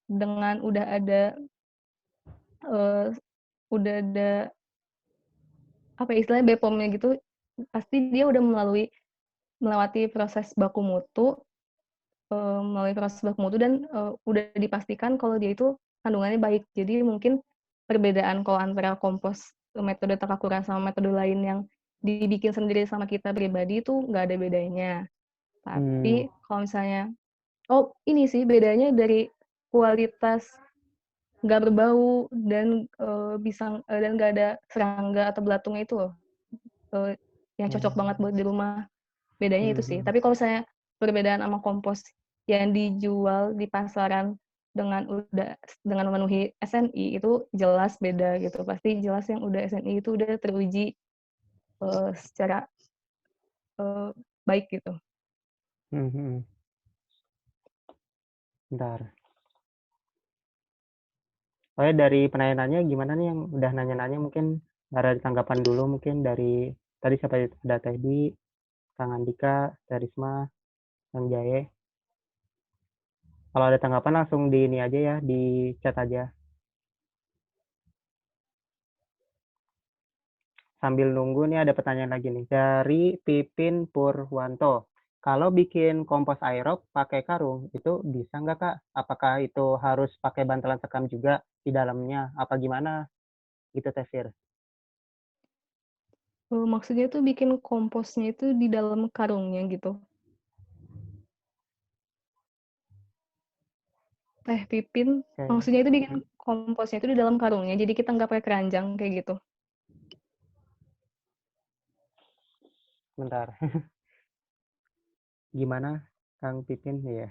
dengan eee, udah ada apa ya, istilahnya BPOM-nya gitu, pasti dia udah melewati proses baku mutu, melalui proses baku mutu dan, udah dipastikan kalau dia itu kandungannya baik. Jadi mungkin perbedaan kalau antara kompos, metode Takakura sama metode lain yang dibikin sendiri sama kita pribadi itu nggak ada bedanya. mmm, Tapi kalau misalnya oh ini sih bedanya dari kualitas nggak berbau dan, dan nggak ada serangga atau belatungnya itu loh, eee, yang cocok oh, banget buat di rumah, bedanya mhm itu sih. mhm. Tapi kalau misalnya perbedaan sama kompos yang dijual di pasaran dengan memenuhi SNI itu jelas beda gitu. Pasti jelas yang udah SNI itu udah teruji, secara, eee, baik gitu. Mhm mhm. Bentar. Pokoknya dari penanya-nanya gimana nih yang udah nanya-nanya mungkin ada tanggapan dulu mungkin dari tadi siapa itu, ada Teddy, Kang Andika, Risma, Kang Jaye. Kalau ada tanggapan langsung di ini aja ya, di chat aja. Sambil nunggu nih ada pertanyaan lagi nih dari Pipin Purwanto. Kalau bikin kompos aerob pakai karung itu bisa nggak Kak? Apakah itu harus pakai bantalan sekam juga di dalamnya? Apa gimana? Gitu Teh. Maksudnya tuh bikin komposnya itu di dalam karungnya gitu? Teh Pipin, Oke. maksudnya itu bikin Hmm, komposnya itu di dalam karungnya, jadi kita nggak pakai keranjang kayak gitu? bentar. Gimana Kang Pipin? Iya.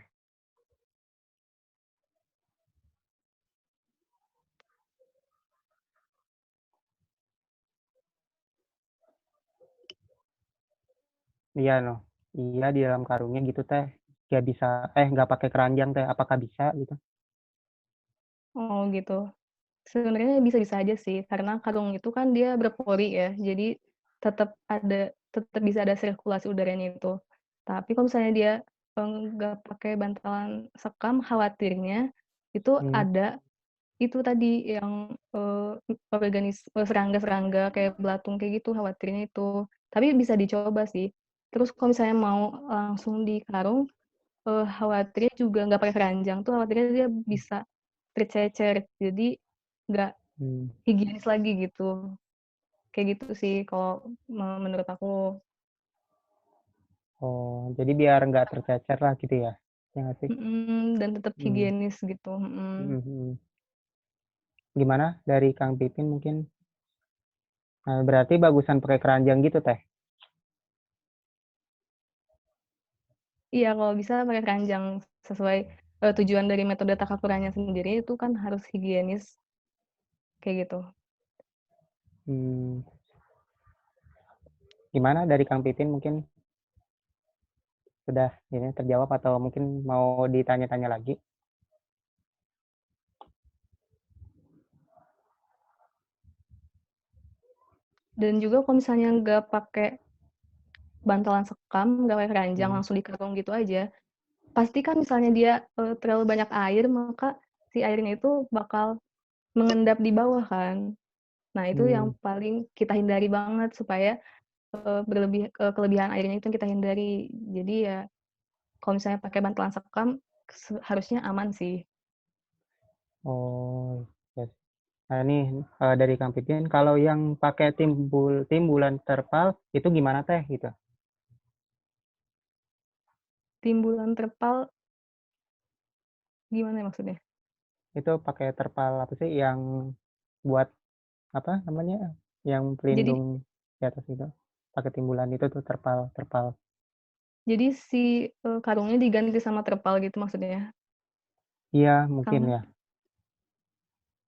Iya noh. Iya di dalam karungnya gitu Teh. Nggak bisa, nggak pakai keranjang Teh. Apakah bisa gitu? Oh gitu. Sebenarnya bisa-bisa aja sih, karena karung itu kan dia berpori ya, jadi tetap bisa ada sirkulasi udaranya itu. Tapi kalau misalnya dia, nggak pakai bantalan sekam, khawatirnya itu Hmm. ada itu tadi yang, serangga-serangga kayak belatung kayak gitu, khawatirnya itu. Tapi bisa dicoba sih. Terus kalau misalnya mau langsung di karung, khawatirnya juga nggak pakai keranjang tuh khawatirnya dia bisa tercecer, jadi nggak Hmm. higienis lagi gitu. Kayak gitu sih kalau menurut aku. Oh, jadi biar nggak tercecer lah gitu ya? Ya nggak sih? Dan tetap Hmm. higienis gitu, Mhm mhm. Gimana dari Kang Pipin mungkin? Berarti bagusan pakai keranjang gitu Teh? Iya, kalau bisa pakai keranjang sesuai, tujuan dari metode Takakuranya sendiri itu kan harus higienis, kayak gitu. Hmm. Gimana dari Kang Pipin mungkin sudah ini terjawab atau mungkin mau ditanya-tanya lagi? Dan juga kalau misalnya nggak pakai bantalan sekam, nggak pakai keranjang, Hmm. langsung dikarung gitu aja, pasti kan misalnya dia, terlalu banyak air, maka si airnya itu bakal mengendap di bawah kan. Nah, itu yang Hmm. paling kita hindari banget supaya, kelebihan airnya itu yang kita hindari. Jadi ya, kalau misalnya pakai bantalan sekam, harusnya aman sih. Oh, yes. Nah, ini dari Kang Pipin, kalau yang pakai timbulan terpal itu gimana Teh gitu? Timbulan terpal gimana maksudnya? Itu pakai terpal apa sih yang buat apa namanya? Yang Jadi pelindung di atas itu. Pakai timbulan itu tuh terpal, terpal. jadi si, karungnya diganti sama terpal gitu maksudnya, Iya, mungkin Kang? ya.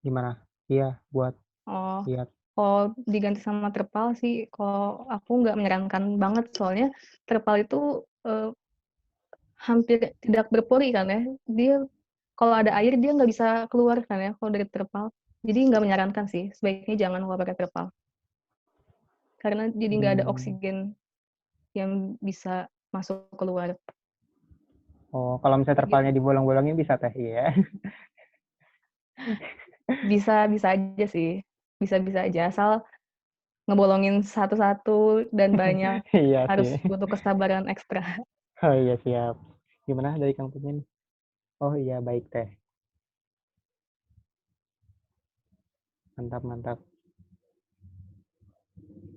Gimana? Iya, buat Oh, iya. kalau diganti sama terpal sih, kalau aku nggak menyarankan banget, soalnya terpal itu, hampir tidak berpori kan ya. Dia kalau ada air dia nggak bisa keluar kan ya kalau dari terpal. Jadi nggak menyarankan sih, sebaiknya jangan kalau pakai terpal. Karena jadi nggak ada Hmm. oksigen yang bisa masuk keluar. Oh, kalau misalnya Kayak gitu. terpalnya dibolong-bolongin bisa Teh? Iya. Bisa bisa aja sih, bisa-bisa aja, asal ngebolongin satu-satu dan banyak, Iya harus sih. butuh kesabaran ekstra. Oh iya siap. Gimana dari Kang Pipin? Oh iya baik Teh. Mantap mantap.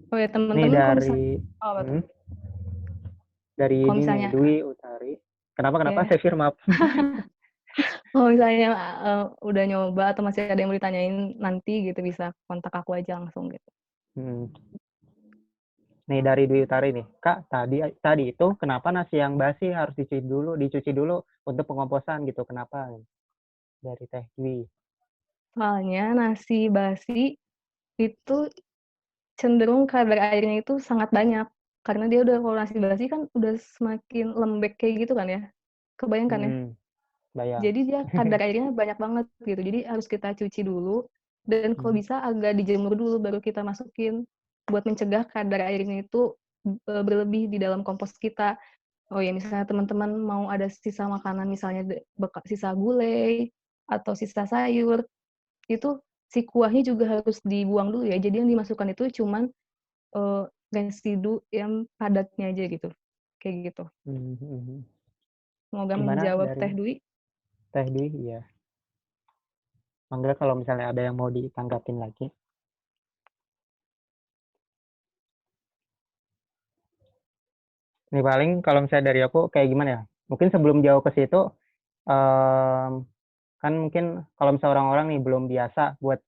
Oh ya, Nih teman-teman kalau misalnya dari oh, apa tuh? hmm, dari Kalau ini nih misalnya Dwi Utari. Kenapa kenapa ya, saya maaf. kalau misalnya, udah nyoba atau masih ada yang mau ditanyain nanti gitu, bisa kontak aku aja langsung gitu. Hmm. Nih dari Dwi Utari nih. Kak, tadi tadi itu kenapa nasi yang basi harus dicuci dulu untuk pengomposan gitu? Kenapa? dari Teh Dwi? Soalnya nasi basi itu cenderung kadar airnya itu sangat banyak, karena dia udah kalau nasi basi kan udah semakin lembek kayak gitu kan ya, kebayang kan ya? Mhm, bayang. Jadi dia kadar airnya banyak banget gitu, jadi harus kita cuci dulu dan kalau Mmm, bisa agak dijemur dulu baru kita masukin, buat mencegah kadar airnya itu, berlebih di dalam kompos kita. Oh ya misalnya teman-teman mau ada sisa makanan misalnya sisa gulai atau sisa sayur, itu si kuahnya juga harus dibuang dulu ya, jadi yang dimasukkan itu cuman, eee, residu yang padatnya aja gitu, kayak gitu. mhm mhm. Semoga Gimana menjawab dari Teh Dwi. Teh Dwi? Iya. Mangga kalau misalnya ada yang mau ditanggapin lagi. Nih paling kalau misalnya dari aku kayak gimana ya, mungkin sebelum jauh ke situ, mmm, kan mungkin kalau misalnya orang-orang nih belum biasa buat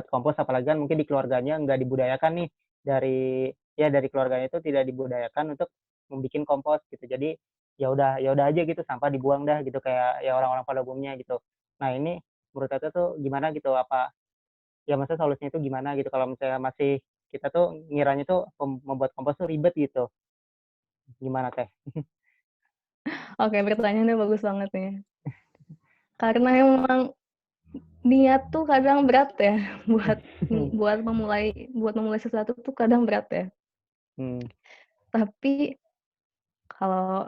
kompos apalagi kan mungkin di keluarganya nggak dibudayakan nih dari keluarganya itu tidak dibudayakan untuk membikin kompos gitu. Jadi ya udah aja gitu sampah dibuang dah gitu kayak ya orang-orang pada umumnya gitu. Nah ini menurut Teteh tuh gimana gitu, apa ya maksudnya solusinya itu gimana gitu kalau misalnya masih kita tuh ngiranya tuh membuat kompos tuh ribet gitu, gimana Teh? Oke, pertanyaannya bagus banget nih. Karena emang niat tuh kadang berat ya, buat memulai sesuatu tuh kadang berat ya. Mmm, Tapi kalau,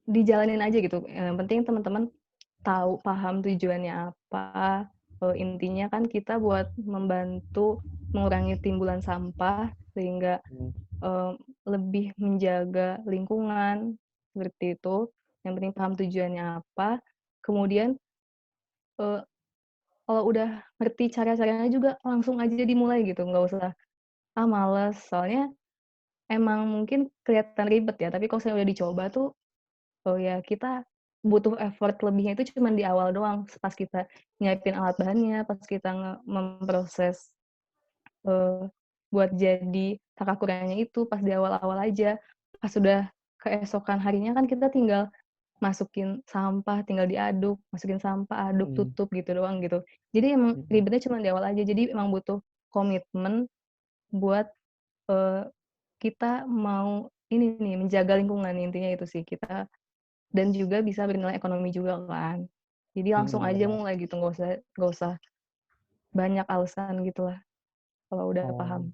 dijalanin aja gitu, yang penting teman-teman tahu, paham tujuannya apa, intinya kan kita buat membantu mengurangi timbulan sampah sehingga, mhm eee, lebih menjaga lingkungan, seperti itu. Yang penting paham tujuannya apa, kemudian, eee, kalau udah ngerti cara-caranya juga langsung aja dimulai gitu, nggak usah, "Ah, males." Soalnya emang mungkin kelihatan ribet ya, tapi kalau misalnya udah dicoba tuh, oh ya kita butuh effort lebihnya itu cuman di awal doang, pas kita nyiapin alat bahannya, pas kita memproses, eee, buat jadi takakuranya itu pas di awal-awal aja. Pas sudah keesokan harinya kan kita tinggal masukin sampah, tinggal diaduk, masukin sampah, aduk, mhm tutup gitu doang gitu. Jadi emang mhm ribetnya cuma di awal aja, jadi emang butuh komitmen buat, eee, kita mau ini nih, menjaga lingkungan, intinya itu sih. Kita dan juga bisa bernilai ekonomi juga kan. Jadi langsung mhm, aja benar. mulai gitu, nggak usah banyak alasan gitulah, kalau udah Oh, paham.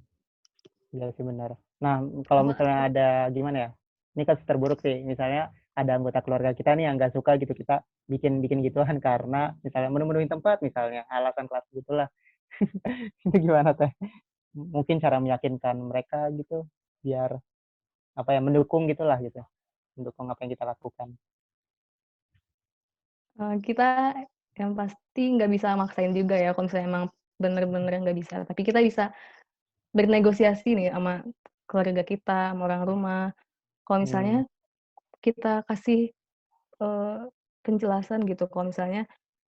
iya sih benar. Nah, kalau misalnya Apalagi ada gimana ya, ini kasus terburuk sih, misalnya ada anggota keluarga kita nih yang nggak suka gitu kita bikin bikin gituan karena misalnya menu-menuin tempat misalnya, alasan klasik gitulah. Itu gimana Teh? Mungkin cara meyakinkan mereka gitu, biar apa ya, mendukung gitulah gitu, mendukung apa yang kita lakukan. kita yang pasti nggak bisa maksain juga ya kalau misalnya emang bener-bener nggak bisa, tapi kita bisa bernegosiasi nih sama keluarga kita, sama orang rumah. Kalau misalnya Mmm, kita kasih, eee, penjelasan gitu kalau misalnya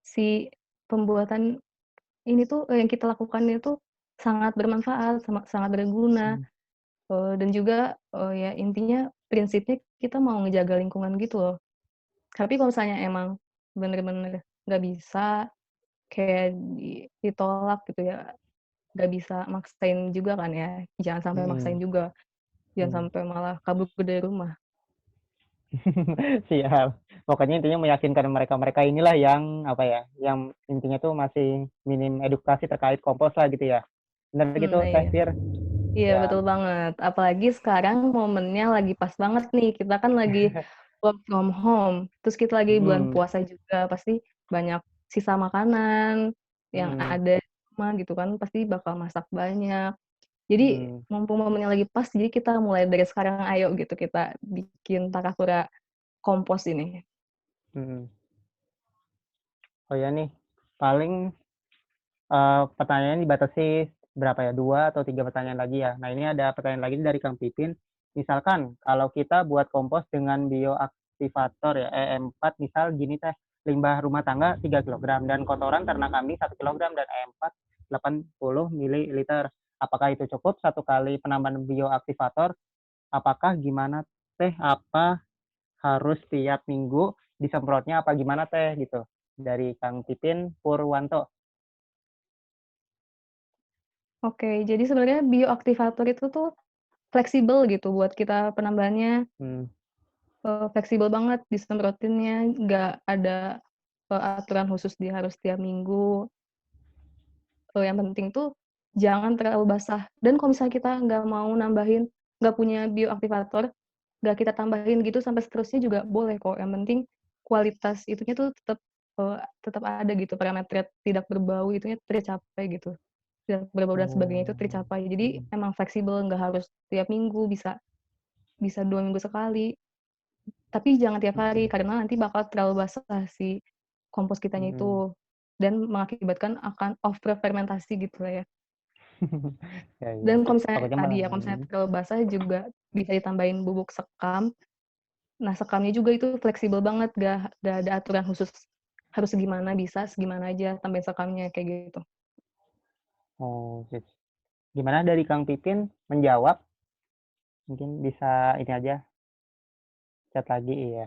si pembuatan ini tuh, yang kita lakukan itu sangat bermanfaat, sangat berguna, mhm dan juga, ya intinya prinsipnya kita mau ngejaga lingkungan gitu loh. Tapi kalau misalnya emang bener-bener nggak bisa, kayak ditolak gitu ya, nggak bisa maksain juga kan ya, jangan sampai maksain mhm juga, jangan mhm. sampai malah kabur dari rumah. Siap. Pokoknya intinya meyakinkan mereka-mereka inilah yang, apa ya, yang intinya tuh masih minim edukasi terkait kompos lah gitu ya. Bener gitu Nah Teh iya. Fir? Iya Siap. betul banget, apalagi sekarang momennya lagi pas banget nih, kita kan lagi work from home, terus kita lagi bulan Mhm puasa juga, pasti banyak sisa makanan yang mhm ada di rumah gitu kan, pasti bakal masak banyak. Jadi mhm mumpung momennya lagi pas, jadi kita mulai dari sekarang ayo gitu kita bikin Takakura kompos ini. mhm. Oh ya nih, paling, pertanyaannya dibatasi berapa ya, 2 atau 3 pertanyaan lagi ya. Nah ini ada pertanyaan lagi dari Kang Pipin, misalkan kalau kita buat kompos dengan bioaktivator ya, E4 misal gini Teh, limbah rumah tangga 3 kilogram dan kotoran ternak kambing 1 kilogram dan E4 80 mililiter. Apakah itu cukup satu kali penambahan bioaktivator? Apakah gimana Teh? Apa harus tiap minggu disemprotnya apa gimana Teh? Gitu. dari Kang Pipin Purwanto. Oke, jadi sebenarnya bioaktivator itu tuh fleksibel gitu buat kita penambahannya, Hmm. fleksibel banget disemprotinnya, nggak ada, aturan khusus dia harus tiap minggu, yang penting tuh jangan terlalu basah dan kalau misalnya kita nggak mau nambahin, nggak punya bioaktivator, nggak kita tambahin gitu sampai seterusnya juga boleh kok, yang penting kualitas itunya tuh tetap ada gitu, parameter tidak berbau itunya tercapai gitu, tidak berbau dan sebagainya itu Oh. tercapai. Jadi emang fleksibel, nggak harus tiap minggu, bisa bisa 2 minggu sekali, tapi jangan tiap hari Mhm. karena nanti bakal terlalu basah si kompos kitanya Mhm. itu dan mengakibatkan akan over fermentasi gitu lah ya. Ya, iya. Dan kalau misalnya Takutnya tadi malah ya, kalau misalnya terlalu basah juga bisa ditambahin bubuk sekam. Nah, sekamnya juga itu fleksibel banget, nggak ada aturan khusus harus segimana, bisa segimana aja tambahin sekamnya, kayak gitu. oh, gimana dari Kang Pipin menjawab? Mungkin bisa ini aja, chat lagi, iya.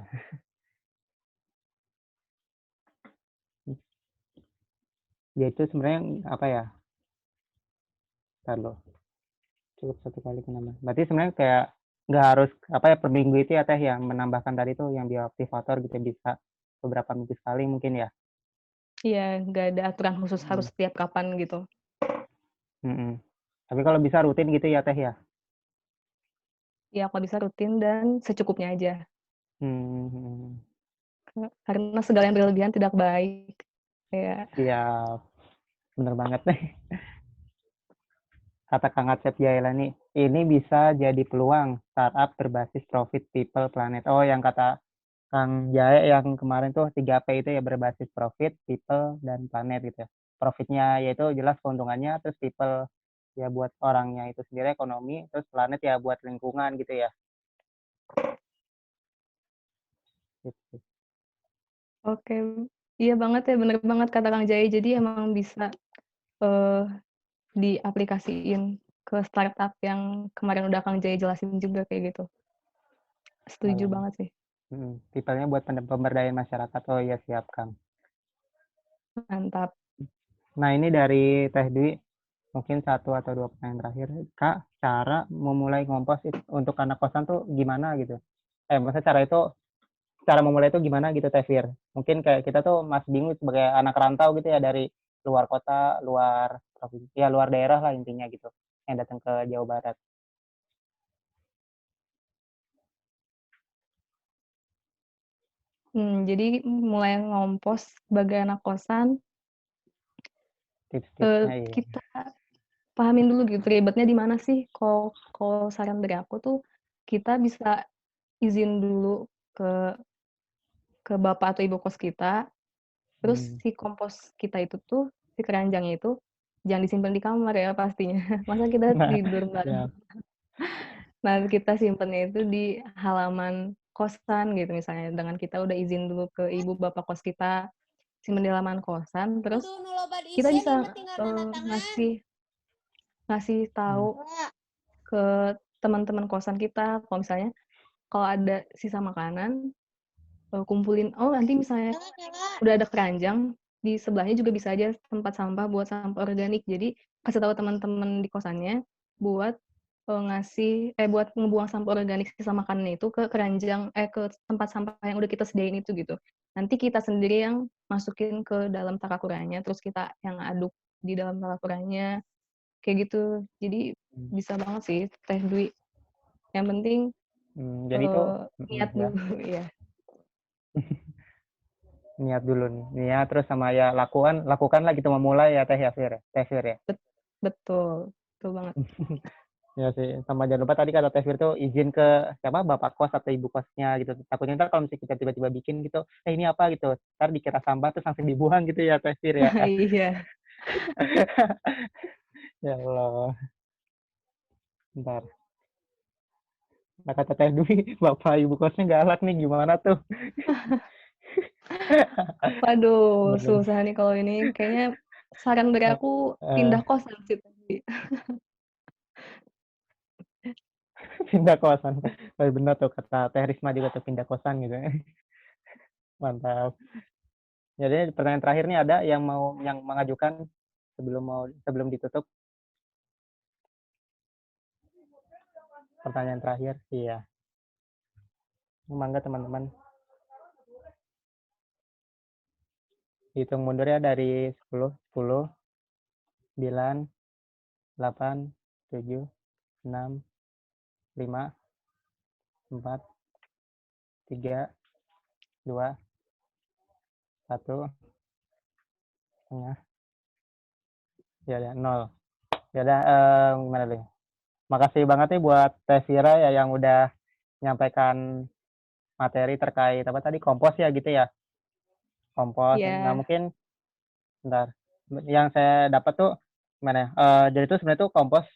Ya itu sebenarnya apa ya, entar loh, cukup 1 kali penambahan. Berarti sebenarnya kayak nggak harus apa ya, per minggu itu ya Teh ya, menambahkan tadi tuh yang bioaktivator gitu, bisa beberapa minggu sekali mungkin ya? Iya, nggak ada aturan khusus harus Mhm. setiap kapan gitu. Mhm. Tapi kalau bisa rutin gitu ya Teh ya? Ya kalau bisa rutin dan secukupnya aja, Mmm, mhm. karena segala yang berlebihan tidak baik. Kayak Siap, bener banget nih. Kata Kang Acep Jailani, "Ini bisa jadi peluang startup berbasis profit people planet." Oh, yang kata Kang Jae yang kemarin tuh 3P itu ya, berbasis profit, people, dan planet gitu ya. Profitnya yaitu jelas keuntungannya, terus people ya buat orangnya itu sendiri ekonomi, terus planet ya buat lingkungan gitu ya, gitu. oke, iya banget ya, bener banget kata Kang Jaya, jadi emang bisa, eee, diaplikasiin ke startup yang kemarin udah Kang Jaya jelasin juga kayak gitu. Setuju Kalau banget sih, people-nya buat pemberdayaan masyarakat. Oh iya siap, Kang. mantap. Nah ini dari Teh Dwi, mungkin 1 atau 2 pertanyaan terakhir. Kak, cara memulai ngompos untuk anak kosan tuh gimana gitu? Maksudnya cara memulai itu gimana gitu Teh Fir? Mungkin kayak kita tuh masih bingung sebagai anak rantau gitu ya dari luar kota, luar provinsi, ya luar daerah lah intinya gitu, yang datang ke Jawa Barat. Jadi mulai ngompos sebagai anak kosan, Tips-tipsnya iya. kita pahamin dulu gitu ribetnya di mana sih. Kalau kalau saran dari aku tuh, kita bisa izin dulu ke bapak atau ibu kos kita, terus Mmm, si kompos kita itu tuh, si keranjangnya itu, jangan disimpan di kamar ya pastinya. Masa kita nah, tidur bareng. siap, Nah, kita simpennya itu di halaman kosan gitu misalnya, dengan kita udah izin dulu ke ibu bapak kos kita, simpen di halaman kosan, terus Kudu nu loba kita diisian ieu bisa, mah tinggal nanda tangan. ngasih ngasih mmm, tahu ke teman-teman kosan kita kalau misalnya kalau ada sisa makanan, kumpulin, oh nanti misalnya Nyala nyala. udah ada keranjang, di sebelahnya juga bisa aja tempat sampah buat sampah organik. Jadi kasih tahu teman-teman di kosannya buat, buat ngebuang sampah organik sisa makanannya itu ke keranjang ke tempat sampah yang udah kita sediain itu gitu. Nanti kita sendiri yang masukin ke dalam takakuranya, terus kita yang aduk di dalam takakuranya, kayak gitu. Jadi mmm, bisa banget sih Teh Dwi, yang penting, jadi tuh niat ya, dulu, iya. niat dulu nih, niat terus sama ya lakukanlah gitu memulai ya Teh ya Fir ya Teh Fir ya? Bet betul, betul banget. Iya sih, sama jangan lupa tadi kata Teh Fir tuh izin ke siapa, bapak kos atau ibu kosnya gitu. Takutnya entar kalau misalnya kita tiba-tiba bikin gitu, "Eh, ini apa?" gitu, entar dikira sampah terus langsung dibuang gitu ya Teh Fir ya. Iya. Ya Allah, entar. Nah kata Teh Dwi, bapak ibu kosnya galak nih gimana tuh? Waduh, Bener, susah nih kalau ini. Kayaknya saran dari eh, aku eh, pindah kosan sih tadi. pindah kosan. Tapi bener tuh kata Teh Risma juga tuh pindah kosan gitu. Mantap. Jadi pertanyaan terakhir nih ada yang mengajukan sebelum ditutup? Pertanyaan terakhir, iya. Mangga teman-teman. Hitung mundur ya dari 10, 9, 8, 7, 6, 5, 4, 3, 2, 1, setengah, ya udah 0. Ya udah, gimana nih? Makasih banget nih buat Teh Vira ya yang udah menyampaikan materi terkait apa tadi, kompos ya gitu ya? Kompos. Nah Ya, mungkin bentar, yang saya dapat tuh gimana ya, jadi itu sebenarnya tuh kompos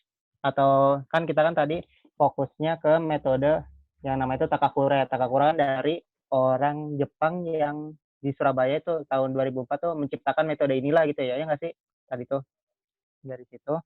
atau kan kita kan tadi fokusnya ke metode yang namanya itu Takakura. Takakura kan dari orang Jepang yang di Surabaya itu tahun 2004 tuh menciptakan metode inilah gitu ya nggak sih? Tadi tuh, dari situ.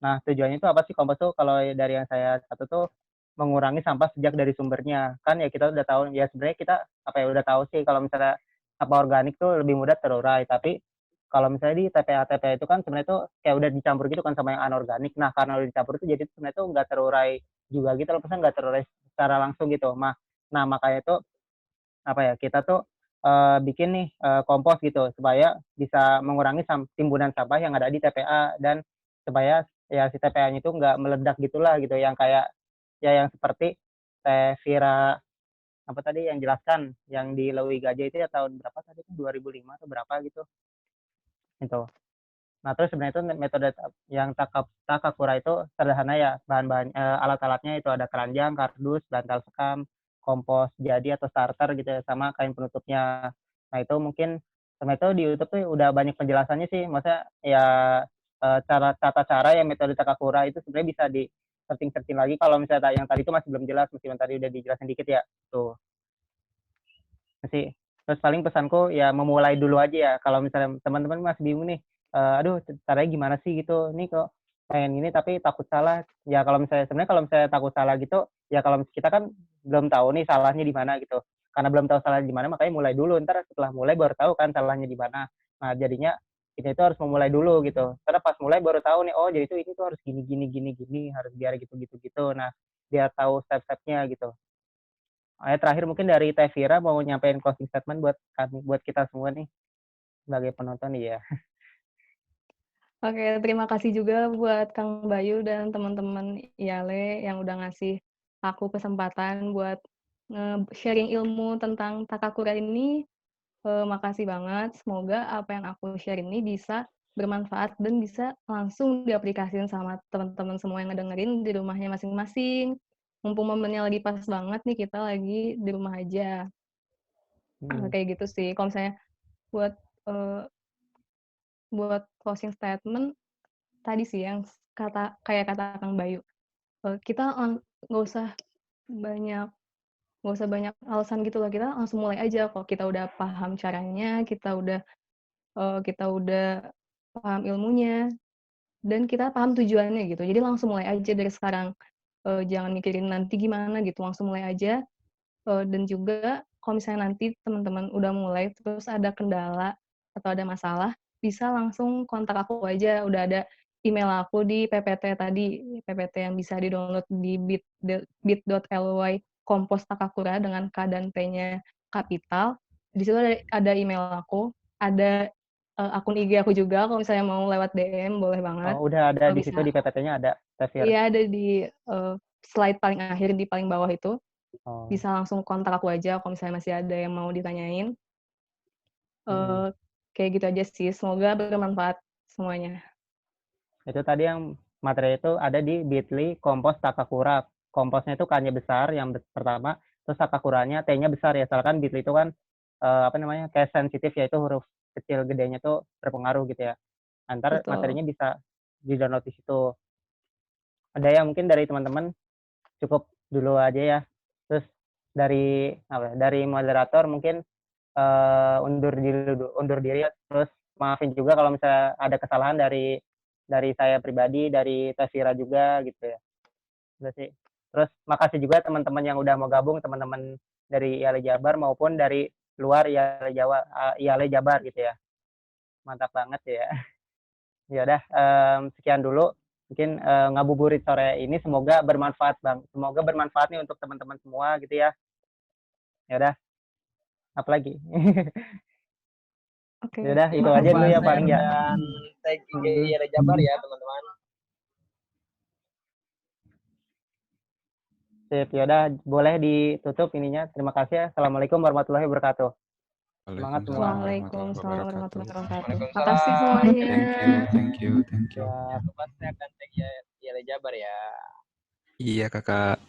Nah, tujuannya itu apa sih kompos tuh kalau dari yang saya catat tuh mengurangi sampah sejak dari sumbernya. Kan ya kita udah tahu ya sebenarnya kita apa ya udah tahu sih kalau misalnya sampah organik tuh lebih mudah terurai, tapi kalau misalnya di TPA-TPA itu kan sebenarnya tuh kayak udah dicampur gitu kan sama yang anorganik. Nah, karena udah dicampur itu jadi sebenarnya tuh nggak terurai juga gitu loh, maksudnya nggak terurai secara langsung gitu. Nah, makanya tuh apa ya, kita tuh, bikin nih, kompos gitu supaya bisa mengurangi timbunan sampah yang ada di TPA dan supaya ya si TPA-nya itu nggak meledak gitulah gitu, yang kayak ya yang seperti Teh Vira apa tadi yang jelaskan, yang di Leuwi Gajah itu ya tahun berapa tadi tuh 2005 atau berapa gitu, itu. Nah, terus sebenarnya itu metode yang Takakura itu sederhana ya, bahan-bahan alat-alatnya itu ada keranjang, kardus, bantal sekam, kompos jadi atau starter gitu ya, sama kain penutupnya. Nah, itu mungkin sebenarnya itu di YouTube tuh udah banyak penjelasannya sih, maksudnya ya, tata cara yang metode Takakura itu sebenarnya bisa di-searching-searching lagi kalau misalnya yang tadi itu masih belum jelas, meskipun tadi udah dijelasin dikit ya, tuh sih. Terus paling pesanku ya memulai dulu aja ya, kalau misalnya teman-teman masih bingung nih, "Aduh caranya gimana sih?" gitu, "Ini kok pengen ini tapi takut salah." Ya kalau misalnya sebenarnya kalau misalnya takut salah gitu, ya kalau kita kan belum tahu nih salahnya di mana gitu. Karena belum tahu salahnya di mana makanya mulai dulu, entar setelah mulai baru tahu kan salahnya di mana. Nah jadinya kita itu harus memulai dulu gitu, karena pas mulai baru tahu nih, oh jadi itu ini tuh harus gini gini gini gini, harus biar gitu gitu gitu. Nah, biar tahu step-stepnya gitu. Terakhir mungkin dari Teh Vira mau nyampein closing statement buat kami, buat kita semua nih sebagai penonton iya. oke, terima kasih juga buat Kang Bayu dan teman-teman IALE yang udah ngasih aku kesempatan buat sharing ilmu tentang Takakura ini. Makasih banget, semoga apa yang aku share ini bisa bermanfaat dan bisa langsung diaplikasiin sama teman-teman semua yang ngedengerin di rumahnya masing-masing. Mumpung momennya lagi pas banget nih kita lagi di rumah aja. Mhm, Kayak gitu sih. Kalau misalnya buat, eee, buat closing statement tadi sih yang kayak kata Kang Bayu, kita nggak usah banyak nggak usah banyak alasan gitu loh, kita langsung mulai aja kalau kita udah paham caranya, kita udah paham ilmunya, dan kita paham tujuannya gitu. Jadi langsung mulai aja dari sekarang, jangan mikirin nanti gimana gitu, langsung mulai aja, dan juga kalau misalnya nanti teman-teman udah mulai terus ada kendala atau ada masalah, bisa langsung kontak aku aja, udah ada email aku di PPT tadi, PPT yang bisa di-download di bit.ly kompos Takakura dengan K dan T-nya kapital. Di situ ada email aku, ada, akun IG aku juga kalau misalnya mau lewat DM boleh banget, oh udah ada di situ bisa di PPT-nya ada Teh Vira? iya ada di, slide paling akhir di paling bawah itu, Oh, bisa langsung kontak aku aja kalau misalnya masih ada yang mau ditanyain, mhm. eee, kayak gitu aja sih, semoga bermanfaat semuanya. Itu tadi yang materi itu ada di Bitly Kompos Takakura. Komposnya itu K-nya besar yang pertama, terus Takakuranya T-nya besar ya, soalnya kan Bitly itu kan, apa namanya, case sensitif yaitu huruf kecil gedenya itu berpengaruh gitu ya. Entar Betul. materinya bisa di-download di situ. Ada yang mungkin dari teman-teman cukup dulu aja ya. Terus dari apa ya, dari moderator mungkin, undur diri ya, terus maafin juga kalau misalnya ada kesalahan dari saya pribadi, dari Teh Vira juga gitu ya. Itu sih. Terus makasih juga teman-teman yang udah mau gabung, teman-teman dari IALE Jabar maupun dari luar IALE Jabar gitu ya. Mantap banget ya. Ya udah, sekian dulu. Mungkin ngabuburit sore ini semoga bermanfaat Bang. Semoga bermanfaat nih untuk teman-teman semua gitu ya. Ya udah, apalagi? Oke, Ya udah, itu aja makasih. dulu ya paling ya. Dan tag IG IALE Jabar ya teman-teman. Sip, ya udah boleh ditutup ininya. Terima kasih ya. Assalamualaikum warahmatullahi wabarakatuh. Semangat semua. Waalaikumsalam warahmatullahi wabarakatuh. Waalaikumsalam. Makasih semuanya. Thank you. Ya. Jangan lupa tag dan tag IALE Jabar ya. Iya, Kakak.